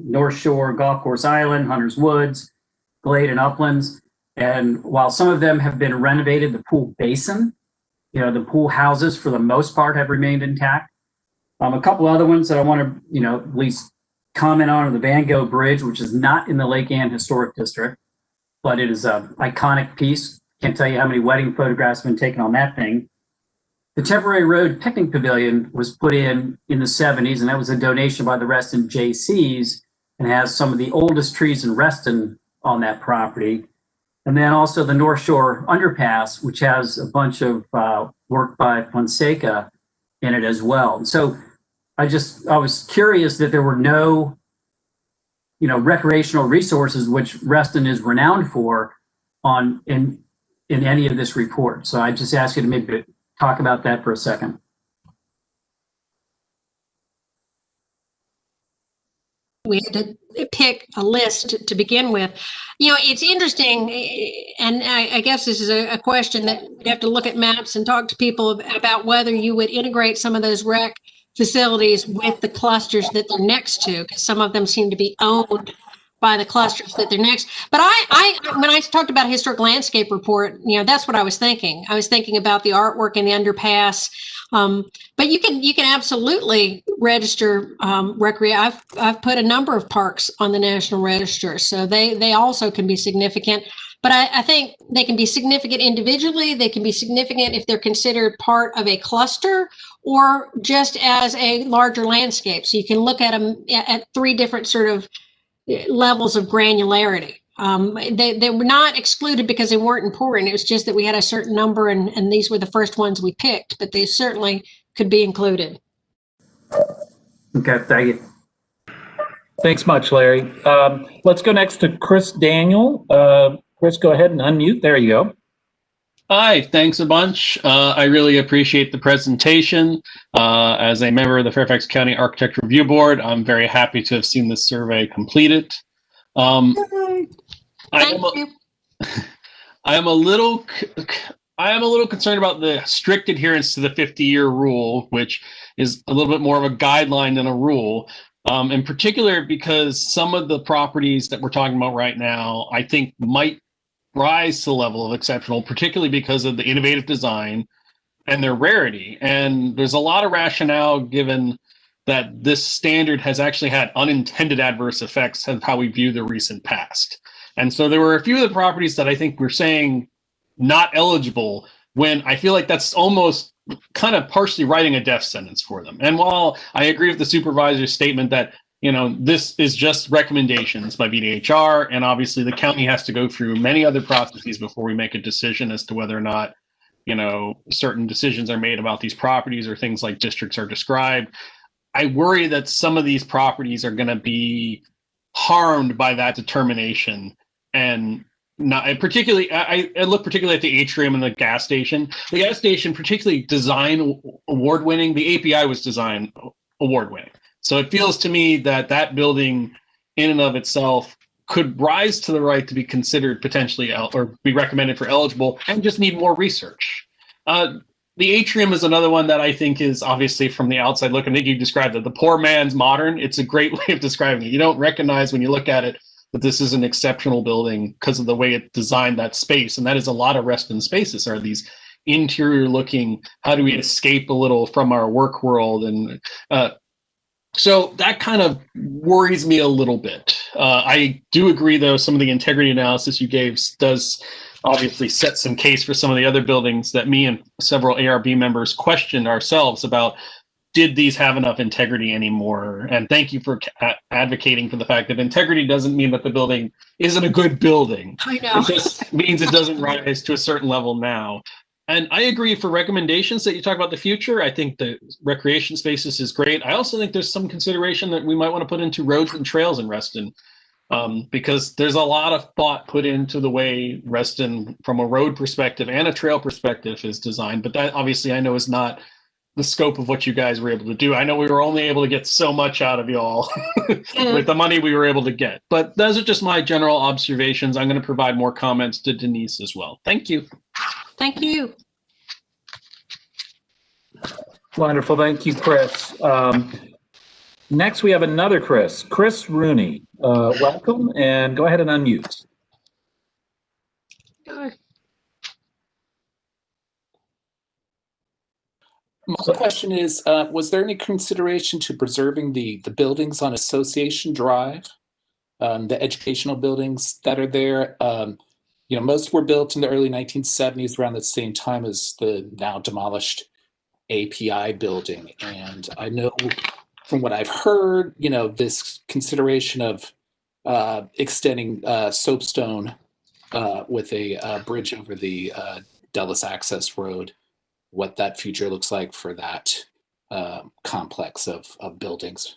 North Shore, Golf Course Island, Hunter's Woods, Glade and Uplands. And while some of them have been renovated, the pool basin, the pool houses for the most part have remained intact. A couple other ones that I want to, at least comment on are the Van Gogh Bridge, which is not in the Lake Anne Historic District, but it is an iconic piece. Can't tell you how many wedding photographs have been taken on that thing. The temporary road picnic pavilion was put in the 70s, and that was a donation by the Reston JCs, and has some of the oldest trees in Reston on that property. And then also the North Shore Underpass, which has a bunch of work by Fonseca in it as well. And so I was curious that there were no, recreational resources, which Reston is renowned for, in any of this report. So I just ask you to maybe talk about that for a second. We had to pick a list to begin with. It's interesting, and I guess this is a question that we'd have to look at maps and talk to people about whether you would integrate some of those rec facilities with the clusters that they're next to, because some of them seem to be owned by the clusters that they're next. But when I talked about a historic landscape report, that's what I was thinking. I was thinking about the artwork in the underpass. But you can absolutely register I've put a number of parks on the National Register, so they also can be significant. But I think they can be significant individually. They can be significant if they're considered part of a cluster or just as a larger landscape. So you can look at them at 3 different sort of levels of granularity. They were not excluded because they weren't important. It was just that we had a certain number, and these were the first ones we picked, but they certainly could be included. Okay, thank you. Thanks much, Larry. Let's go next to Chris Daniel. Chris, go ahead and unmute. There you go. Hi, thanks a bunch. I really appreciate the presentation. As a member of the Fairfax County Architecture Review Board, I'm very happy to have seen this survey completed. I am a little concerned about the strict adherence to the 50-year rule, which is a little bit more of a guideline than a rule. In particular, because some of the properties that we're talking about right now, I think might rise to the level of exceptional, particularly because of the innovative design and their rarity. And there's a lot of rationale given that this standard has actually had unintended adverse effects of how we view the recent past. And so there were a few of the properties that I think we're saying not eligible, when I feel like that's almost kind of partially writing a death sentence for them. And while I agree with the supervisor's statement that this is just recommendations by VDHR, and obviously the county has to go through many other processes before we make a decision as to whether or not, certain decisions are made about these properties or things like districts are described. I worry that some of these properties are going to be harmed by that determination, and not particularly. I look particularly at the Atrium and the gas station. The gas station, particularly design award-winning. The API was design award-winning. So it feels to me that that building in and of itself could rise to the right to be considered potentially or be recommended for eligible, and just need more research. The Atrium is another one that I think is obviously from the outside look. I think you described it, the poor man's modern. It's a great way of describing it. You don't recognize when you look at it that this is an exceptional building because of the way it designed that space. And that is a lot of Reston spaces are these interior looking, how do we escape a little from our work world? And so that kind of worries me a little bit. I do agree, though, some of the integrity analysis you gave does obviously set some case for some of the other buildings that me and several ARB members questioned ourselves about. Did these have enough integrity anymore? And thank you for advocating for the fact that integrity doesn't mean that the building isn't a good building. I know. It just means it doesn't rise to a certain level now. And I agree for recommendations that you talk about the future. I think the recreation spaces is great. I also think there's some consideration that we might want to put into roads and trails in Reston. because there's a lot of thought put into the way Reston, from a road perspective and a trail perspective, is designed. But that obviously I know is not the scope of what you guys were able to do. I know we were only able to get so much out of y'all with the money we were able to get. But those are just my general observations. I'm going to provide more comments to Denise as well. Thank you. Thank you. Wonderful. Thank you, Chris. Next, we have another Chris. Chris Rooney. Welcome, and go ahead and unmute. My question is, was there any consideration to preserving the buildings on Association Drive, the educational buildings that are there? You know, most were built in the early 1970s, around the same time as the now demolished API building. And I know from what I've heard, you know, this consideration of extending soapstone with a bridge over the Dulles Access Road, what that future looks like for that complex of buildings.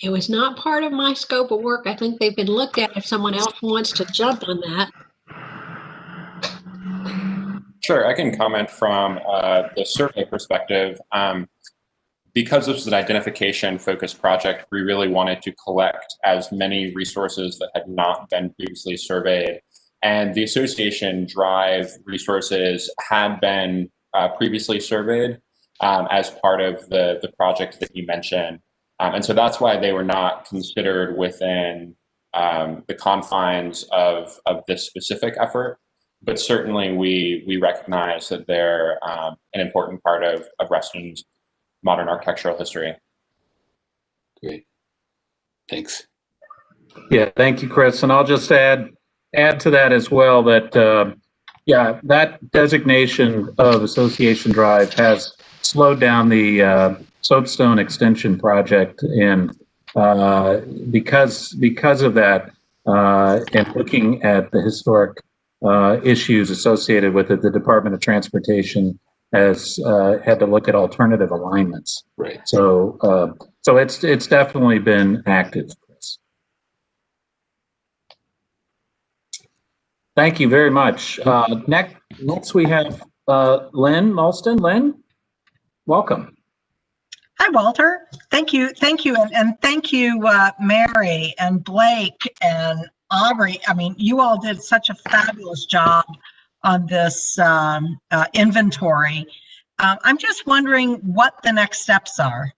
It was not part of my scope of work. I think they've been looked at if someone else wants to jump on that. Sure, I can comment from the survey perspective. Because this was an identification-focused project, we really wanted to collect as many resources that had not been previously surveyed. And the Association Drive resources had been previously surveyed as part of the project that you mentioned. And so that's why they were not considered within the confines of this specific effort. But certainly we recognize that they're an important part of Reston's modern architectural history. Great. Thanks. Yeah, thank you, Chris. And I'll just add to that as well that, yeah, that designation of Association Drive has slowed down the soapstone extension project. And because of that, and looking at the historic issues associated with it, the Department of Transportation has had to look at alternative alignments. Right. So, so it's definitely been active, Chris. Thank you very much. Next we have Lynn Malston. Lynn, welcome. Hi, Walter. Thank you, and thank you, Mary and Blake and Aubrey. I mean, you all did such a fabulous job on this inventory. I'm just wondering what the next steps are.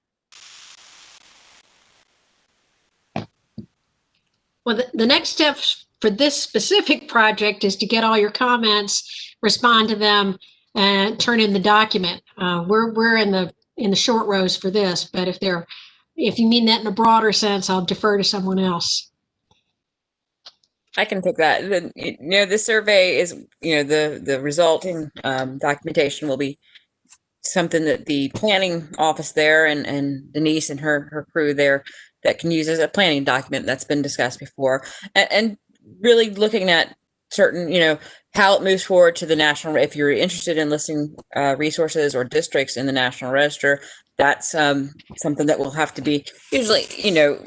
Well, the next steps for this specific project is to get all your comments, respond to them, and turn in the document. We're in the short rows for this, but if you mean that in a broader sense, I'll defer to someone else. I can take that. You know, the survey is, you know, the resulting documentation will be something that the planning office there and Denise and her crew there that can use as a planning document that's been discussed before, and really looking at certain, you know, how it moves forward to the national. If you're interested in listing resources or districts in the National Register, that's something that will have to be usually, you know,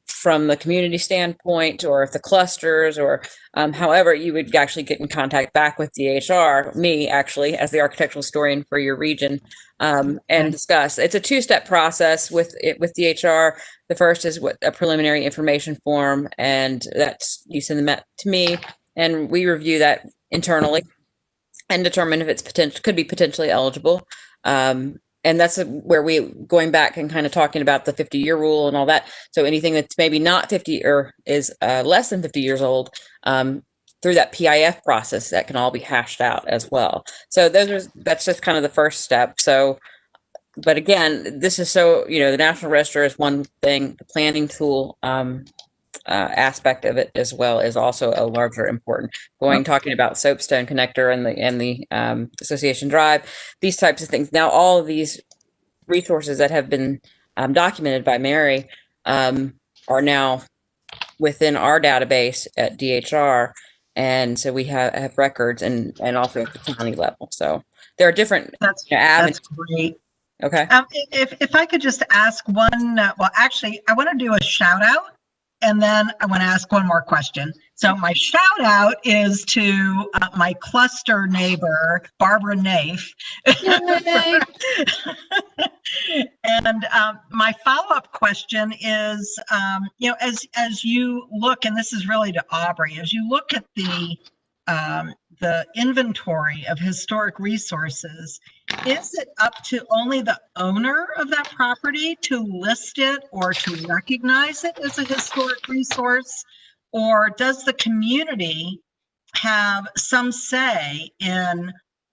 from the community standpoint, or if the clusters, or however you would actually get in contact back with DHR, me actually as the architectural historian for your region, and discuss. It's a two-step process with DHR. The first is a preliminary information form, and that's you send them to me, and we review that internally and determine if it's could be potentially eligible. And that's where we going back and kind of talking about the 50-year rule and all that. So anything that's maybe not 50 or is less than 50 years old, through that PIF process, that can all be hashed out as well. So that's just kind of the first step. So, but again, this is so, you know, the National Register is one thing, the planning tool aspect of it as well is also a larger important. Talking about soapstone connector and the Association Drive, these types of things. Now, all of these resources that have been documented by Mary are now within our database at DHR, and so we have records and also at the county level. So there are different avenues. That's great. Okay. If I could just ask one, well, actually, I want to do a shout out, and then I want to ask one more question. So my shout out is to my cluster neighbor, Barbara Naif. And my follow-up question is, as you look, and this is really to Aubrey, as you look at the inventory of historic resources, is it up to only the owner of that property to list it or to recognize it as a historic resource? Or does the community have some say in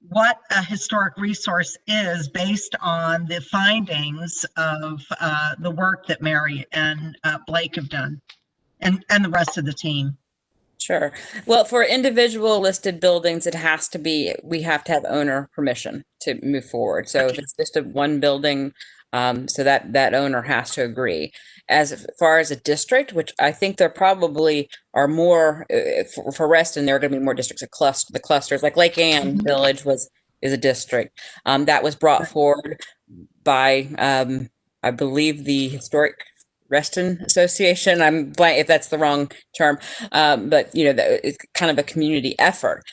what a historic resource is based on the findings of the work that Mary and Blake have done, and the rest of the team? Sure. Well, for individual listed buildings, it has to be, we have to have owner permission to move forward. So if it's just a one building, so that owner has to agree. As far as a district, which I think there probably are more, for Reston, there are going to be more districts, the clusters, like Lake Anne Village is a district. That was brought forward by, I believe, the Historic Reston Association. I'm blank if that's the wrong term, but it's kind of a community effort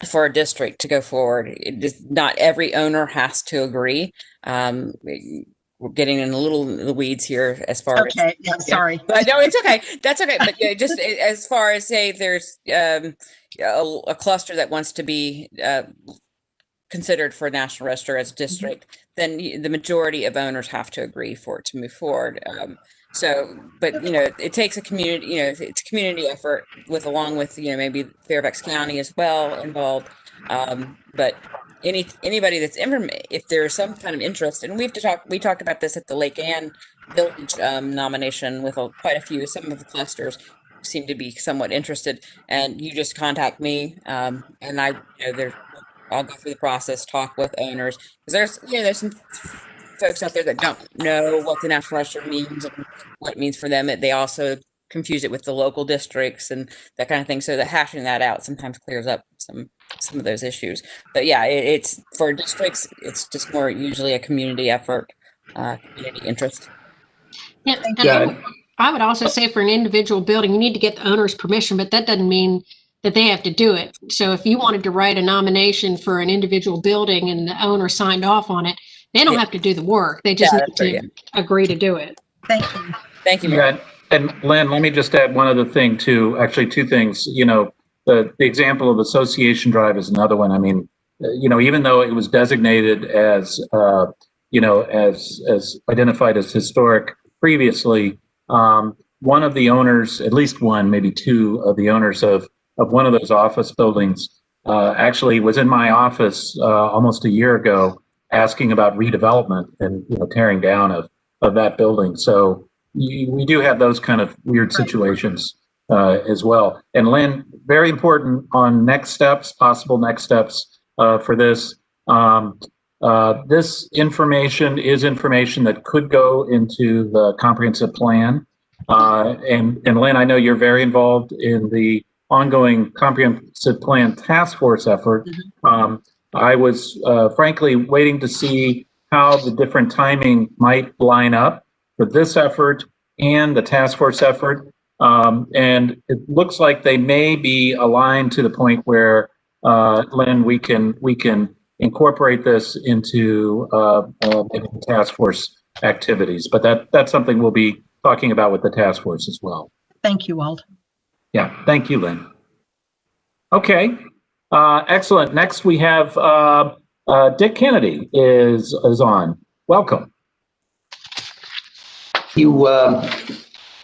for a district to go forward. Not every owner has to agree. We're getting in a little the weeds here as far as. Okay, yeah, sorry. But no, it's okay. That's okay. But just as far as, say, there's a cluster that wants to be considered for National Register as a district, then the majority of owners have to agree for it to move forward. But it takes a community, it's a community effort along with maybe Fairfax County as well involved. But anybody that's if there's some kind of interest, and we talked about this at the Lake Anne Village nomination with quite a few. Some of the clusters seem to be somewhat interested, and you just contact me, and I'll go through the process, talk with owners, because there's some folks out there that don't know what the National Register means and what it means for them. They also confuse it with the local districts and that kind of thing. So that hashing that out sometimes clears up some of those issues. But yeah, it's for districts, it's just more usually a community effort, community interest. Yeah, and I would also say for an individual building, you need to get the owner's permission, but that doesn't mean that they have to do it. So if you wanted to write a nomination for an individual building and the owner signed off on it, they don't have to do the work. They just need to agree to do it. Thank you. Thank you. Yeah, and Lynn, let me just add one other thing too. Actually, two things. The example of Association Drive is another one. I mean, even though it was designated as as identified as historic previously, one of the owners, at least one, maybe two of the owners of one of those office buildings actually was in my office almost a year ago asking about redevelopment and tearing down of that building. So we do have those kind of weird situations as well. And Lynn, very important on next steps, possible next steps for this. This information is information that could go into the comprehensive plan. And Lynn, I know you're very involved in the ongoing comprehensive plan task force effort. I was frankly waiting to see how the different timing might line up for this effort and the task force effort. And it looks like they may be aligned to the point where, Lynn, we can incorporate this into task force activities. But that's something we'll be talking about with the task force as well. Thank you, Walt. Yeah, thank you, Lynn. Okay, excellent. Next we have Dick Kennedy is on. Welcome. You,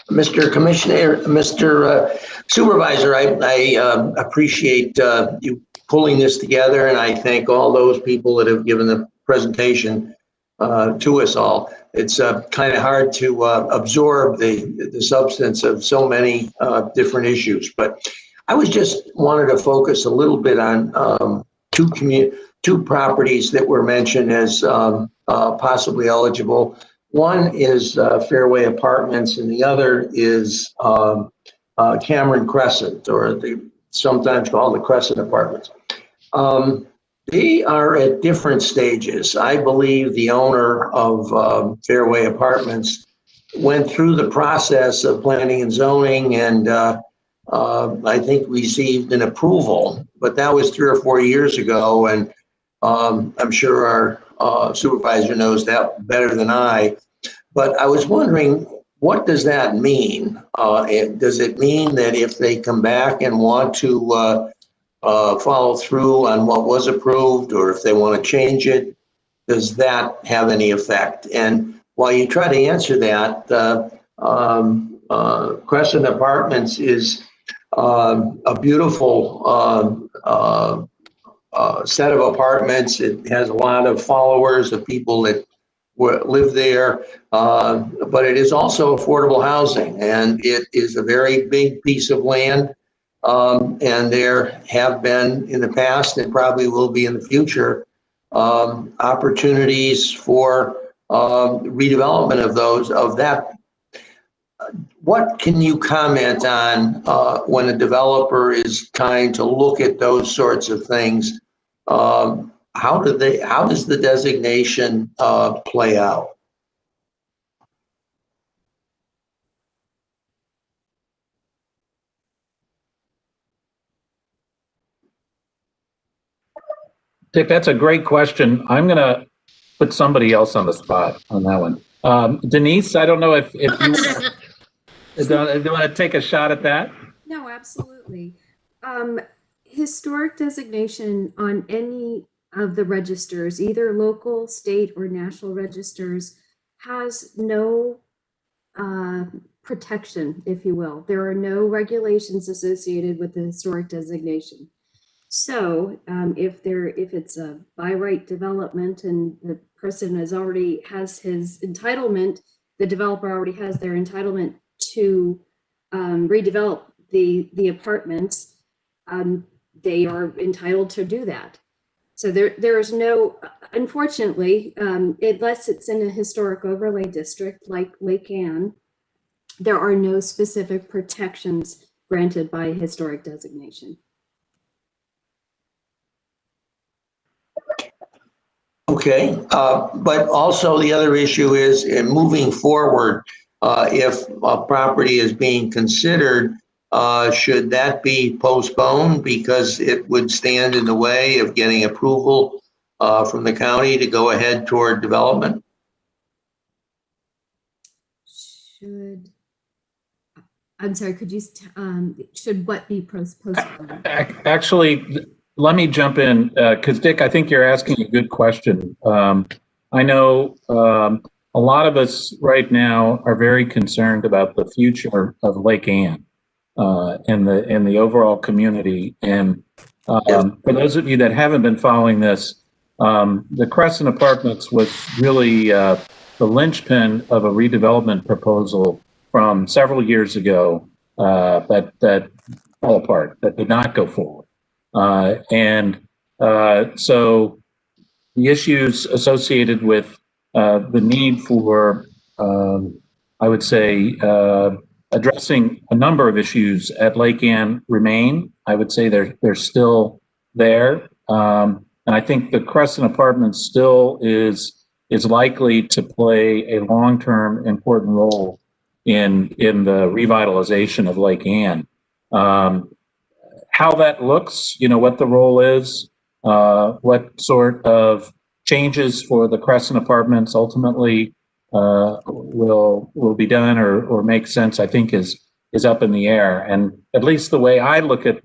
Mr. Commissioner, Mr. Supervisor, I appreciate you pulling this together, and I thank all those people that have given the presentation to us all. It's kind of hard to absorb the substance of so many different issues, but I was just wanted to focus a little bit on two properties that were mentioned as possibly eligible. One is Fairway Apartments, and the other is Cameron Crescent, or sometimes called the Crescent Apartments. They are at different stages. I believe the owner of Fairway Apartments went through the process of planning and zoning and I think received an approval, but that was 3 or 4 years ago. And I'm sure our supervisor knows that better than I. But I was wondering, what does that mean? Does it mean that if they come back and want to follow through on what was approved, or if they want to change it, does that have any effect? And while you try to answer that, Crescent Apartments is a beautiful set of apartments. It has a lot of followers, of people that live there, but it is also affordable housing, and it is a very big piece of land. And there have been in the past, and probably will be in the future, opportunities for redevelopment of that. What can you comment on when a developer is trying to look at those sorts of things? How does the designation play out? Dick, that's a great question. I'm going to put somebody else on the spot on that one. Denise, I don't know if you want to take a shot at that. No, absolutely. Historic designation on any of the registers, either local, state, or national registers, has no protection, if you will. There are no regulations associated with the historic designation. So if it's a by right development and the person has his entitlement, the developer already has their entitlement to redevelop the apartments, they are entitled to do that. So there is no, unfortunately, unless it's in a historic overlay district like Lake Anne, there are no specific protections granted by historic designation. Okay, but also the other issue is in moving forward, if a property is being considered, should that be postponed because it would stand in the way of getting approval from the county to go ahead toward development? I'm sorry, could you, should what be postponed? Actually, let me jump in because Dick, I think you're asking a good question. I know a lot of us right now are very concerned about the future of Lake Anne and the overall community. And for those of you that haven't been following this, the Crescent Apartments was really the linchpin of a redevelopment proposal from several years ago that fell apart, that did not go forward. So the issues associated with the need for, I would say, addressing a number of issues at Lake Anne remain. I would say they're still there. And I think the Crescent Apartments still is likely to play a long-term important role in the revitalization of Lake Anne. How that looks, what the role is, what sort of changes for the Crescent Apartments ultimately will be done or make sense, I think is up in the air. And at least the way I look at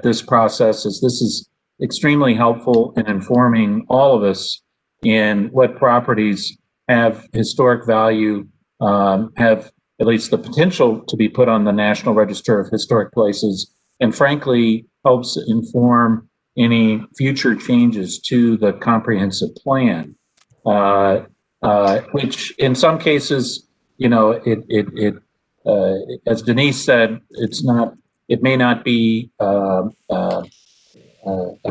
this process is this is extremely helpful in informing all of us in what properties have historic value, have at least the potential to be put on the National Register of Historic Places, and frankly helps inform any future changes to the comprehensive plan, which in some cases, as Denise said, it may not be a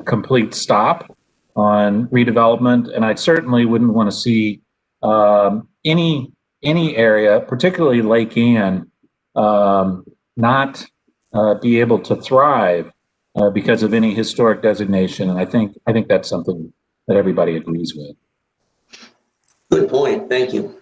complete stop on redevelopment, and I certainly wouldn't want to see any area, particularly Lake Anne, not be able to thrive because of any historic designation. And I think that's something that everybody agrees with. Good point. Thank you.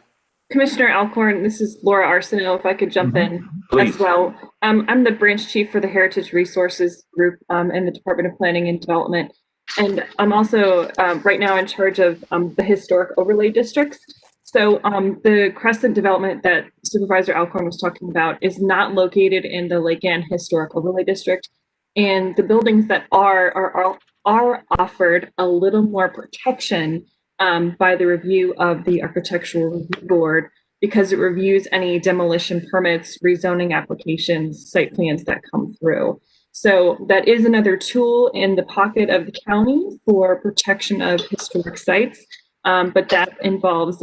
Commissioner Alcorn, this is Laura Arsenault, if I could jump in Please. as well. I'm the branch chief for the Heritage Resources Group in the Department of Planning and Development. And I'm also right now in charge of the historic overlay districts. So the Crescent development that Supervisor Alcorn was talking about is not located in the Lake Ann Historic Overlay District. And the buildings that are offered a little more protection by the review of the Architectural Review Board, because it reviews any demolition permits, rezoning applications, site plans that come through. So that is another tool in the pocket of the county for protection of historic sites, but that involves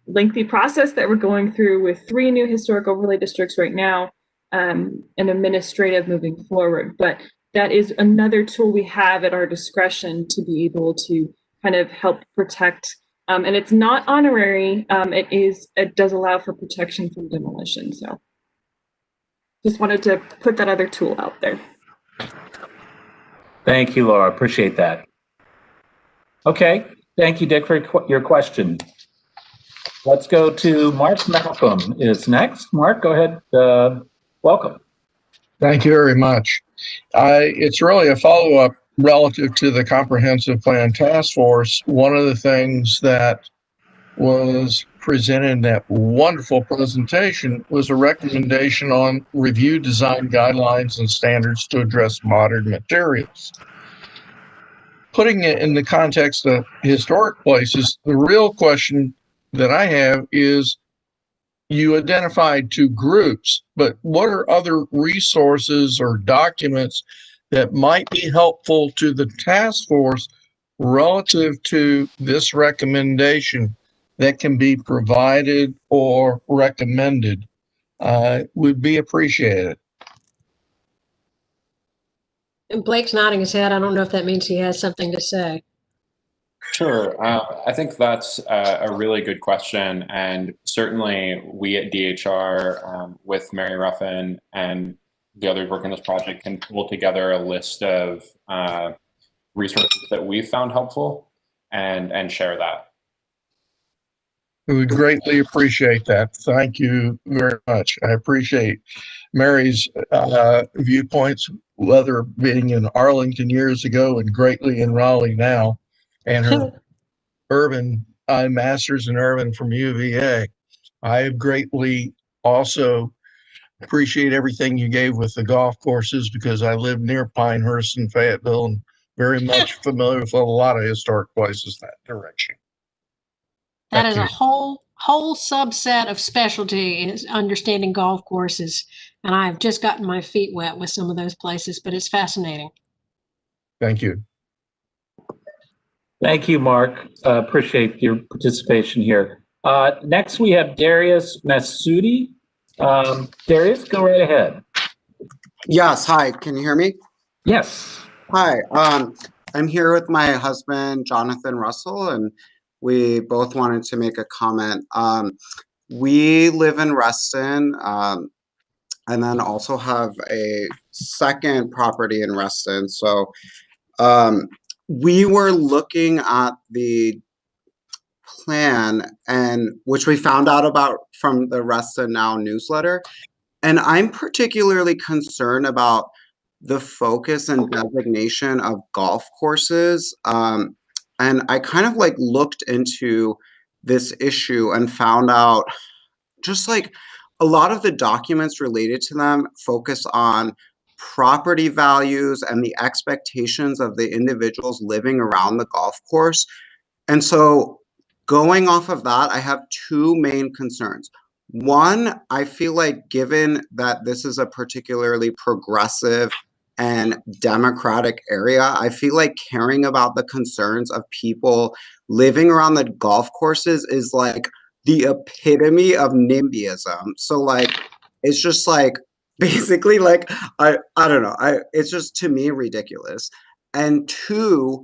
lengthy process that we're going through with 3 new historic overlay districts right now, and administrative moving forward. But that is another tool we have at our discretion to be able to kind of help protect, and it's not honorary. It does allow for protection from demolition. So just wanted to put that other tool out there. Thank you, Laura. Appreciate that. Okay. Thank you, Dick, for your question. Let's go to Mark Malcolm is next. Mark, go ahead. Welcome. Thank you very much. It's really a follow-up relative to the Comprehensive Plan Task Force. One of the things that was presented in that wonderful presentation was a recommendation on review design guidelines and standards to address modern materials. Putting it in the context of historic places, the real question that I have is, you identified 2 groups, but what are other resources or documents that might be helpful to the task force relative to this recommendation that can be provided or recommended? Would be appreciated. And Blake's nodding his head. I don't know if that means he has something to say. Sure. I think that's a really good question. And certainly we at DHR with Mary Ruffin and the others working on this project can pull together a list of resources that we found helpful and share that. We would greatly appreciate that. Thank you very much. I appreciate Mary's viewpoints, whether being in Arlington years ago and greatly in Raleigh now, and her urban master's in urban from UVA. I greatly also appreciate everything you gave with the golf courses, because I live near Pinehurst and Fayetteville and very much familiar with a lot of historic places that direction. That is a whole subset of specialty is understanding golf courses. And I've just gotten my feet wet with some of those places, but it's fascinating. Thank you. Thank you, Mark. Appreciate your participation here. Next, we have Darius Masudi. Darius, go right ahead. Yes, hi, can you hear me? Yes. Hi, I'm here with my husband, Jonathan Russell, and we both wanted to make a comment. We live in Reston, and then also have a second property in Reston. So we were looking at the plan, and which we found out about from the Reston Now newsletter. And I'm particularly concerned about the focus and designation of golf courses. And I kind of like looked into this issue and found out just like a lot of the documents related to them focus on property values and the expectations of the individuals living around the golf course. And so going off of that, I have 2 main concerns. One, I feel like given that this is a particularly progressive and democratic area, I feel like caring about the concerns of people living around the golf courses is like the epitome of NIMBYism. So like, it's just like, basically like, I don't know, it's just to me ridiculous. And 2,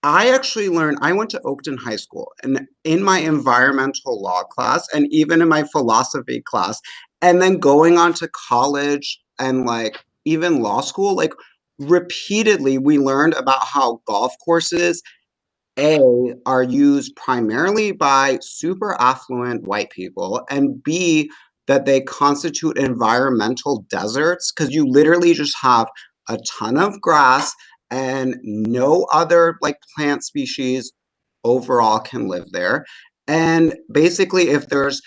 I actually learned, I went to Oakton High School, and in my environmental law class and even in my philosophy class, and then going on to college and like even law school, like repeatedly we learned about how golf courses are used primarily by super affluent white people, and B, that they constitute environmental deserts because you literally just have a ton of grass and no other like plant species overall can live there. And basically, if there's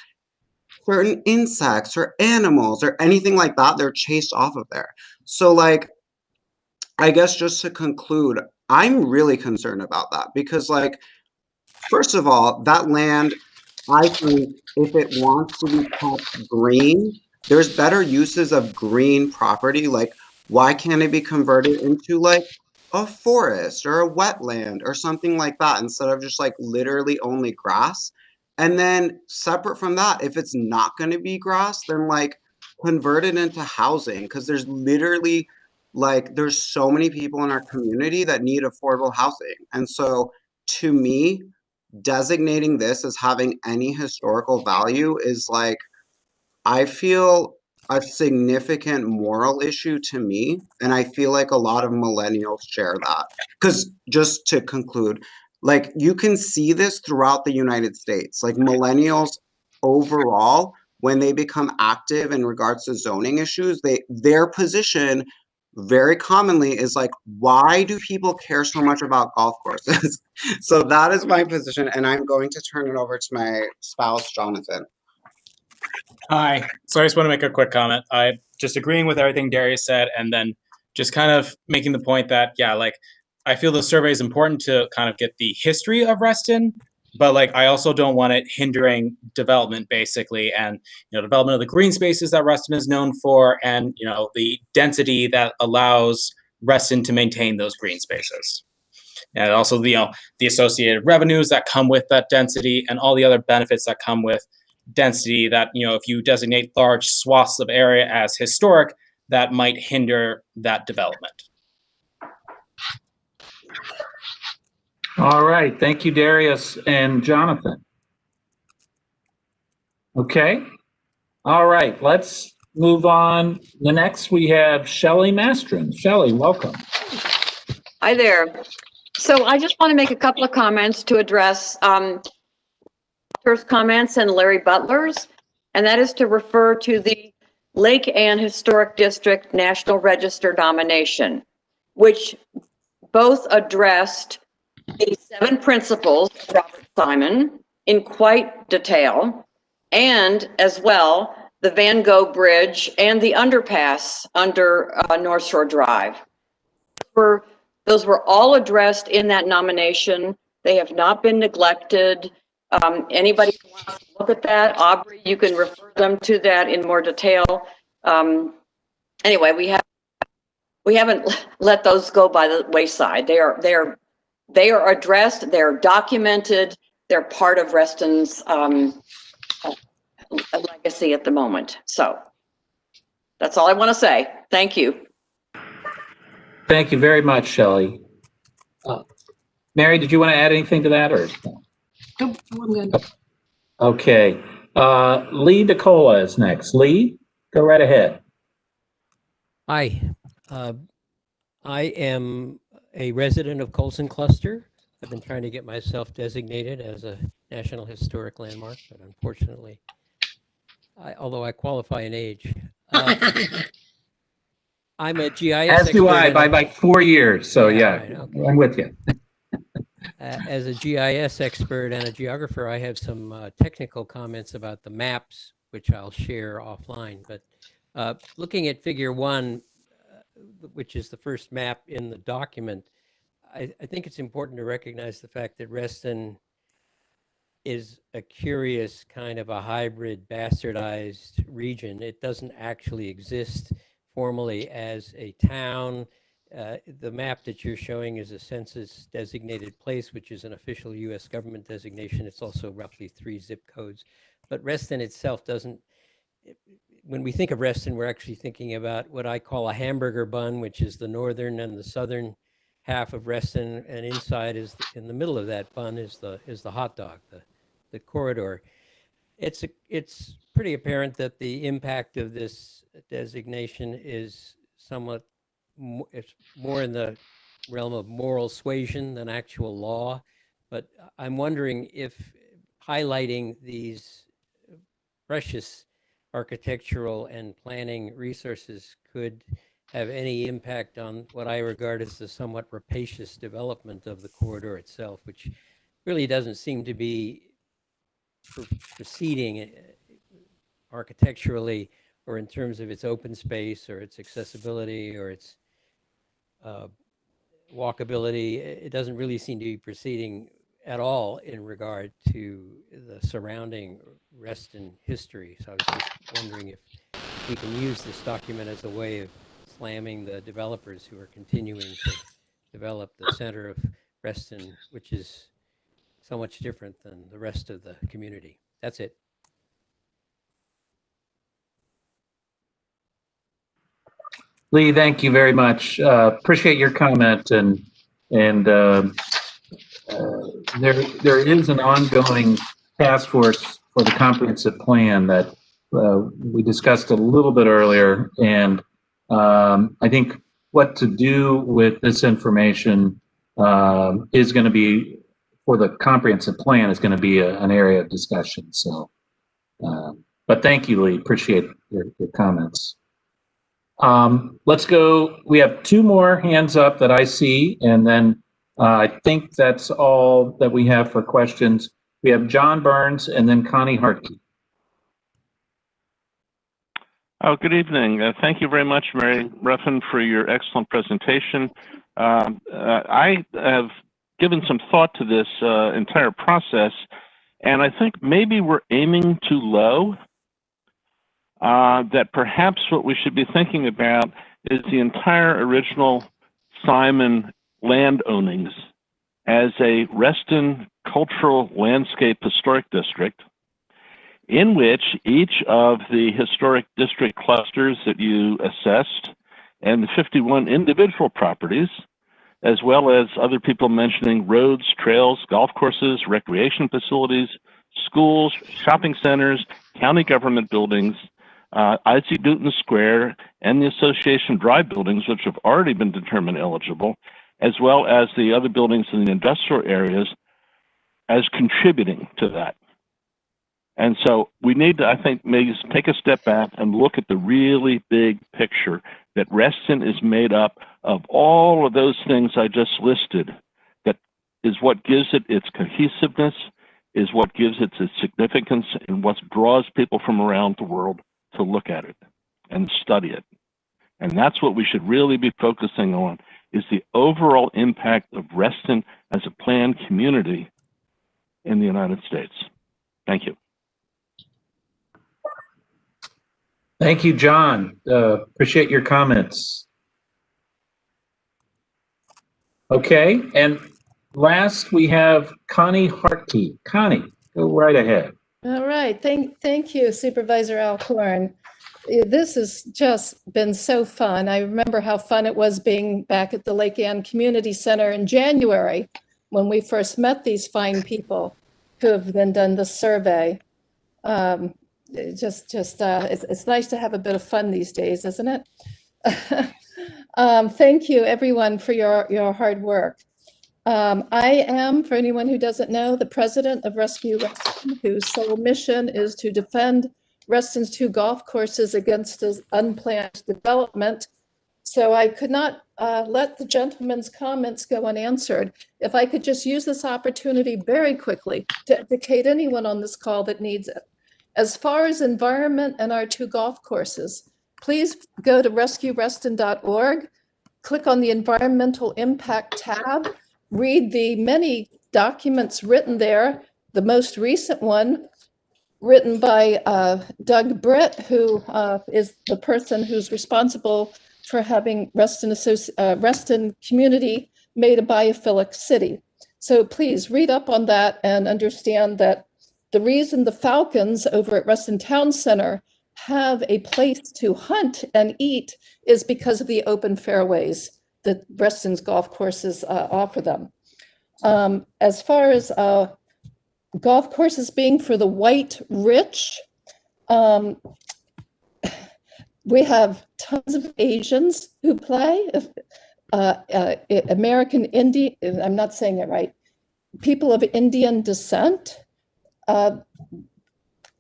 certain insects or animals or anything like that, they're chased off of there. So, like, I guess just to conclude, I'm really concerned about that because, like, first of all, that land, I think if it wants to be kept green, there's better uses of green property. Like, why can't it be converted into like a forest or a wetland or something like that instead of just like literally only grass? And then separate from that, if it's not going to be grass, then like convert it into housing because there's literally like there's so many people in our community that need affordable housing. And so to me, designating this as having any historical value is like, I feel a significant moral issue to me. And I feel like a lot of millennials share that. Because just to conclude, like you can see this throughout the United States. Like millennials overall, when they become active in regards to zoning issues, their position very commonly is like, why do people care so much about golf courses? So that is my position, and I'm going to turn it over to my spouse, Jonathan. Hi. So I just want to make a quick comment. I just agreeing with everything Darius said, and then just kind of making the point that, yeah, like I feel the survey is important to kind of get the history of Reston, but like I also don't want it hindering development basically, and development of the green spaces that Reston is known for, and the density that allows Reston to maintain those green spaces. And also the associated revenues that come with that density and all the other benefits that come with density that, if you designate large swaths of area as historic, that might hinder that development. All right. Thank you, Darius and Jonathan. Okay. All right. Let's move on. The next we have Shelley Mastrin. Shelley, welcome. Hi there. So I just want to make a couple of comments to address Arthur's comments and Larry Butler's, and that is to refer to the Lake Ann Historic District National Register nomination, which both addressed the 7 principles of Robert Simon in quite detail, and as well the Van Gogh Bridge and the underpass under North Shore Drive. Those were all addressed in that nomination. They have not been neglected. Anybody who wants to look at that, Aubrey, you can refer them to that in more detail. Anyway, we haven't let those go by the wayside. They are addressed. They're documented. They're part of Reston's legacy at the moment. So that's all I want to say. Thank you. Thank you very much, Shelley. Mary, did you want to add anything to that, or? Nope, I'm good. Okay. Lee DeCola is next. Lee, go right ahead. Hi. I am a resident of Coleson Cluster. I've been trying to get myself designated as a National Historic Landmark, but unfortunately, although I qualify in age, I'm a GIS As do I, by expert like 4 years. So yeah, right, okay. I'm with you. As a GIS expert and a geographer, I have some technical comments about the maps, which I'll share offline. But looking at figure 1, which is the first map in the document, I think it's important to recognize the fact that Reston is a curious kind of a hybrid bastardized region. It doesn't actually exist formally as a town. The map that you're showing is a census designated place, which is an official US government designation. It's also roughly 3 zip codes. But Reston itself doesn't, when we think of Reston, we're actually thinking about what I call a hamburger bun, which is the northern and the southern half of Reston, and inside is, in the middle of that bun is the hot dog, the corridor. It's pretty apparent that the impact of this designation is somewhat it's more in the realm of moral suasion than actual law. But I'm wondering if highlighting these precious architectural and planning resources could have any impact on what I regard as the somewhat rapacious development of the corridor itself, which really doesn't seem to be proceeding architecturally or in terms of its open space or its accessibility or its walkability. It doesn't really seem to be proceeding at all in regard to the surrounding Reston history. So I was just wondering if we can use this document as a way of slamming the developers who are continuing to develop the center of Reston, which is so much different than the rest of the community. That's it. Lee, thank you very much. Appreciate your comment, and there is an ongoing task force for the comprehensive plan that we discussed a little bit earlier, and I think what to do with this information is going to be, for the comprehensive plan, is going to be an area of discussion. So, but thank you, Lee. Appreciate your comments. Let's go. We have two more hands up that I see, and then I think that's all that we have for questions. We have John Burns and then Connie Hartke. Oh, good evening. Thank you very much, Mary Ruffin, for your excellent presentation. I have given some thought to this entire process, and I think maybe we're aiming too low. That perhaps what we should be thinking about is the entire original Simon land ownings as a Reston cultural landscape historic district, in which each of the historic district clusters that you assessed and the 51 individual properties, as well as other people mentioning roads, trails, golf courses, recreation facilities, schools, shopping centers, county government buildings, Isaac Newton Square, and the Association Drive buildings, which have already been determined eligible, as well as the other buildings in the industrial areas, as contributing to that. And so we need to, I think, maybe take a step back and look at the really big picture that Reston is made up of all of those things I just listed. That is what gives it its cohesiveness, is what gives it its significance, and what draws people from around the world to look at it and study it. And that's what we should really be focusing on, is the overall impact of Reston as a planned community in the United States. Thank you. Thank you, John. Appreciate your comments. Okay, and last we have Connie Hartke. Connie, go right ahead. All right, thank you, Supervisor Alcorn. This has just been so fun. I remember how fun it was being back at the Lake Ann Community Center in January when we first met these fine people who have then done the survey. It's nice to have a bit of fun these days, isn't it? Thank you, everyone, for your hard work. I am, for anyone who doesn't know, the president of Rescue Reston, whose sole mission is to defend Reston's 2 golf courses against this unplanned development. So I could not let the gentleman's comments go unanswered. If I could just use this opportunity very quickly to educate anyone on this call that needs it. As far as environment and our 2 golf courses, please go to rescuereston.org, click on the environmental impact tab, read the many documents written there. The most recent one written by Doug Britt, who is the person who's responsible for having Reston community made a biophilic city. So please read up on that and understand that the reason the falcons over at Reston Town Center have a place to hunt and eat is because of the open fairways that Reston's golf courses offer them. As far as golf courses being for the white rich, We have tons of Asians who play, American Indian, I'm not saying it right, people of Indian descent.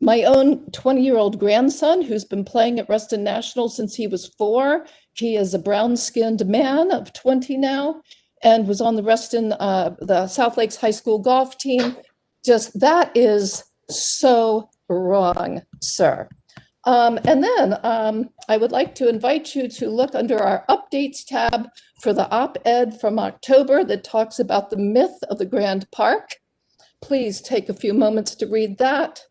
My own 20-year-old grandson, who's been playing at Reston National since he was 4, he is a brown-skinned man of 20 now, and was on the Reston, the South Lakes High School golf team. Just, that is so wrong, sir. And then I would like to invite you to look under our updates tab for the op-ed from October that talks about the myth of the Grand Park. Please take a few moments to read that.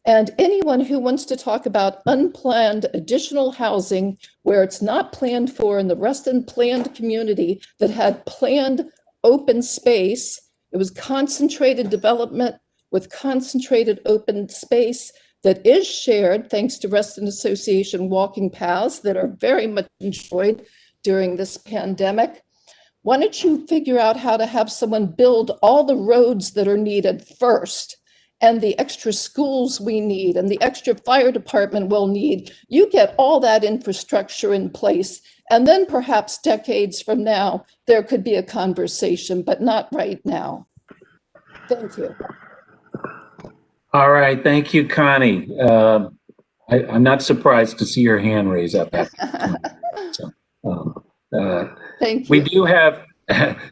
And anyone who wants to talk about unplanned additional housing where it's not planned for in the Reston planned community that had planned open space, it was concentrated development with concentrated open space that is shared thanks to Reston Association walking paths that are very much enjoyed during this pandemic. Why don't you figure out how to have someone build all the roads that are needed first, and the extra schools we need, and the extra fire department will need. You get all that infrastructure in place, and then perhaps decades from now, there could be a conversation, but not right now. Thank you. All right, thank you, Connie. I'm not surprised to see your hand raised at that point. Thank you. We do have,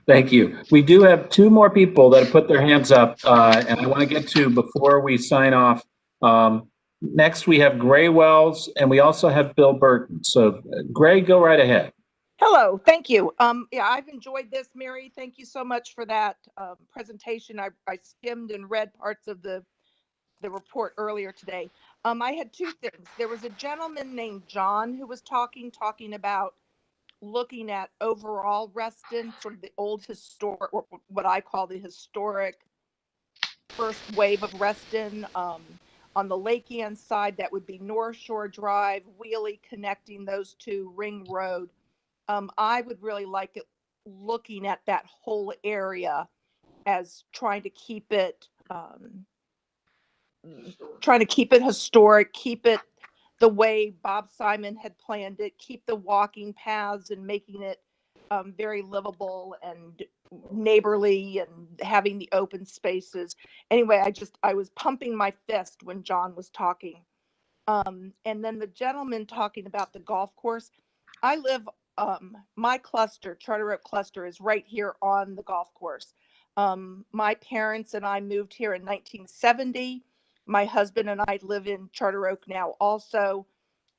thank you. We do have 2 more people that have put their hands up, and I want to get to before we sign off. Next, we have Gray Wells, and we also have Bill Burton. So, Gray, go right ahead. Hello, thank you. Yeah, I've enjoyed this, Mary. Thank you so much for that presentation. I skimmed and read parts of the report earlier today. I had 2 things. There was a gentleman named John who was talking about looking at overall Reston, sort of the old historic, or what I call the historic first wave of Reston. On the Lakeland side, that would be North Shore Drive, Wiehle connecting those 2, Ring Road. I would really like it looking at that whole area as trying to keep it historic, keep it the way Bob Simon had planned it, keep the walking paths and making it very livable and neighborly and having the open spaces. Anyway, I was pumping my fist when John was talking. And then the gentleman talking about the golf course. I live, my cluster, Charter Oak Cluster, is right here on the golf course. My parents and I moved here in 1970. My husband and I live in Charter Oak now also.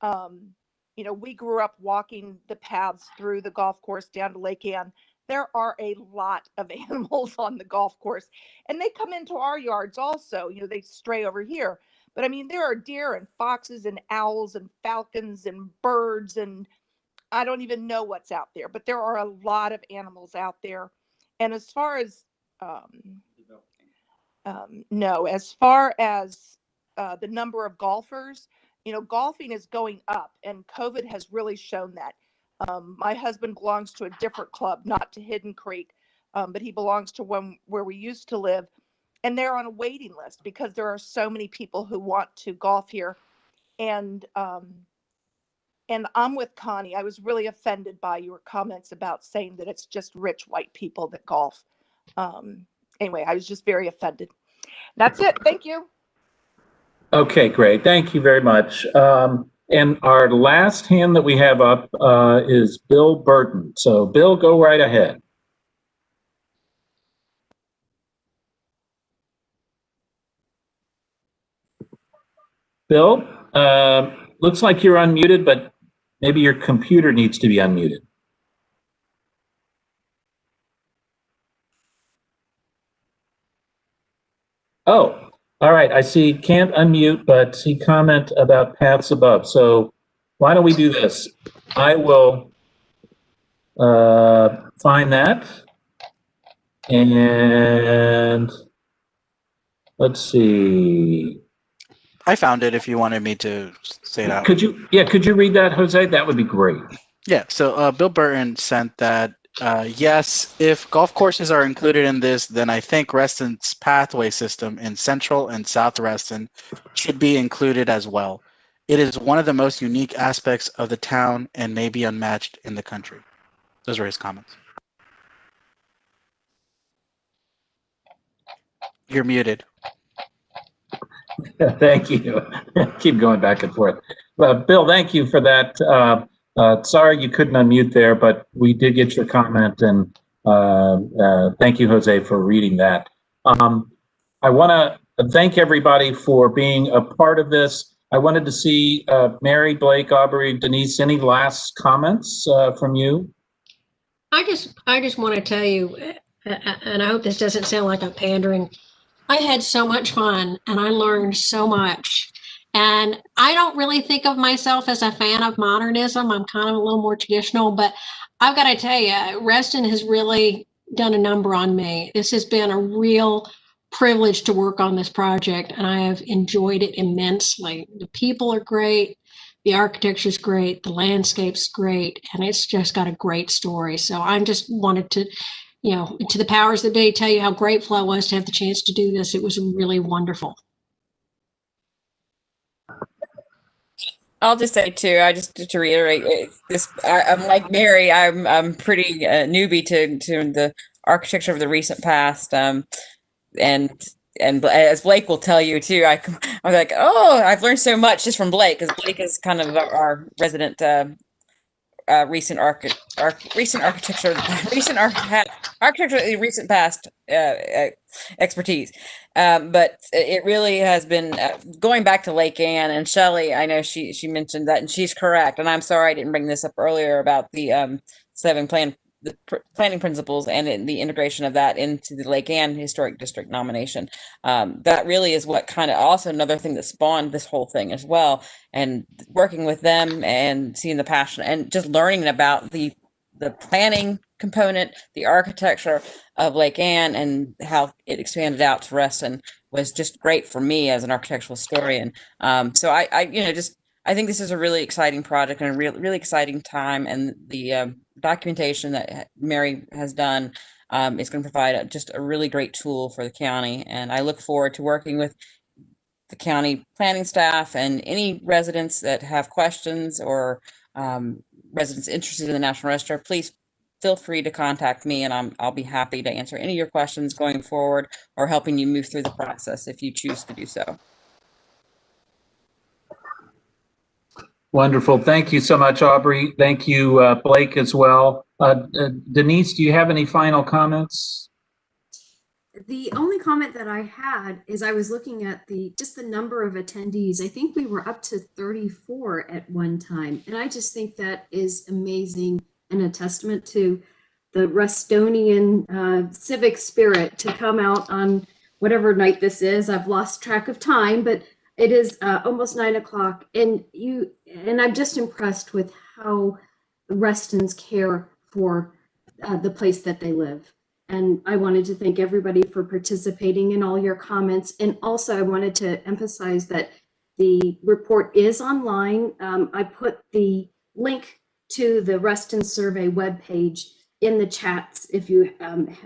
You know, we grew up walking the paths through the golf course down to Lake Ann. There are a lot of animals on the golf course, and they come into our yards also. You know, they stray over here. But I mean, there are deer and foxes and owls and falcons and birds, and I don't even know what's out there, but there are a lot of animals out there. And as far as no, as far as the number of golfers, you know, golfing is going up, and COVID has really shown that. My husband belongs to a different club, not to Hidden Creek, but he belongs to one where we used to live, and they're on a waiting list because there are so many people who want to golf here. And I'm with Connie. I was really offended by your comments about saying that it's just rich white people that golf. Anyway, I was just very offended. That's it. Thank you. Okay, great. Thank you very much. And our last hand that we have up is Bill Burton. So, Bill, go right ahead. Bill, looks like you're unmuted, but maybe your computer needs to be unmuted. Oh, all right. I see can't unmute, but see comment about paths above. So why don't we do this? I will find that. And let's see. I found it if you wanted me to say it out. Could you read that, Jose? That would be great. Yeah, so Bill Burton sent that, yes, if golf courses are included in this, then I think Reston's pathway system in Central and South Reston should be included as well. It is one of the most unique aspects of the town and may be unmatched in the country. Those are his comments. You're muted. Thank you. Keep going back and forth. Bill, thank you for that. Sorry you couldn't unmute there, but we did get your comment, and thank you, Jose, for reading that. I want to thank everybody for being a part of this. I wanted to see Mary, Blake, Aubrey, Denise, any last comments from you? I just want to tell you, and I hope this doesn't sound like I'm pandering, I had so much fun and I learned so much. And I don't really think of myself as a fan of modernism. I'm kind of a little more traditional, but I've got to tell you, Reston has really done a number on me. This has been a real privilege to work on this project, and I have enjoyed it immensely. The people are great, the architecture is great, the landscape's great, and it's just got a great story. So I just wanted to, you know, to the powers that be, tell you how grateful I was to have the chance to do this. It was really wonderful. I'll just say too, I just to reiterate this, I'm like Mary, I'm pretty newbie to the architecture of the recent past, and as Blake will tell you too, I was like, oh, I've learned so much just from Blake, because Blake is kind of our resident recent past expertise. But it really has been going back to Lake Anne and Shelley. I know she mentioned that, and she's correct. And I'm sorry I didn't bring this up earlier about the planning principles and the integration of that into the Lake Anne Historic District nomination. That really is what kind of also another thing that spawned this whole thing as well. And working with them and seeing the passion and just learning about the planning component, the architecture of Lake Anne, and how it expanded out to Reston was just great for me as an architectural historian. So I think this is a really exciting project and a really exciting time, and the documentation that Mary has done is going to provide just a really great tool for the county. And I look forward to working with the county planning staff and any residents that have questions or residents interested in the National Register. Please feel free to contact me, and I'll be happy to answer any of your questions going forward or helping you move through the process if you choose to do so. Wonderful. Thank you so much, Aubrey. Thank you, Blake, as well. Denise, do you have any final comments? The only comment that I had is I was looking at just the number of attendees. I think we were up to 34 at one time. And I just think that is amazing and a testament to the Restonian civic spirit to come out on whatever night this is. I've lost track of time, but it is almost 9 o'clock. And I'm just impressed with how Restons care for the place that they live. And I wanted to thank everybody for participating in all your comments. And also I wanted to emphasize that the report is online. I put the link to the Reston survey webpage in the chats if you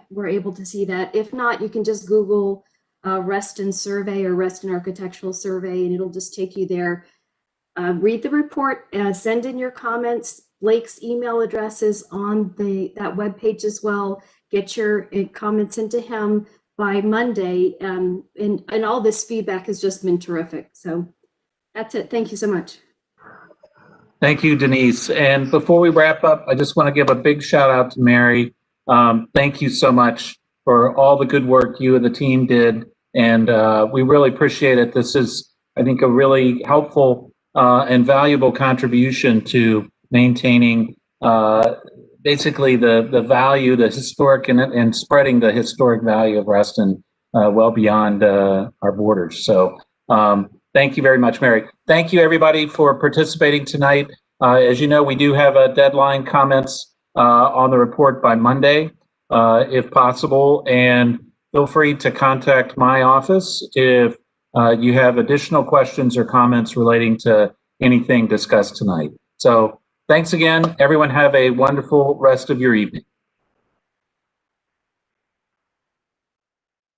were able to see that. If not, you can just Google Reston survey or Reston architectural survey, and it'll just take you there. Read the report, send in your comments. Blake's email address is on that webpage as well. Get your comments into him by Monday, and all this feedback has just been terrific. So that's it. Thank you so much. Thank you, Denise. And before we wrap up, I just want to give a big shout out to Mary. Thank you so much for all the good work you and the team did. And we really appreciate it. This is, I think, a really helpful and valuable contribution to maintaining basically the value, the historic, and spreading the historic value of Reston well beyond our borders. So thank you very much, Mary. Thank you, everybody, for participating tonight. As you know, we do have a deadline comments on the report by Monday, if possible. And feel free to contact my office if you have additional questions or comments relating to anything discussed tonight. So thanks again. Everyone have a wonderful rest of your evening.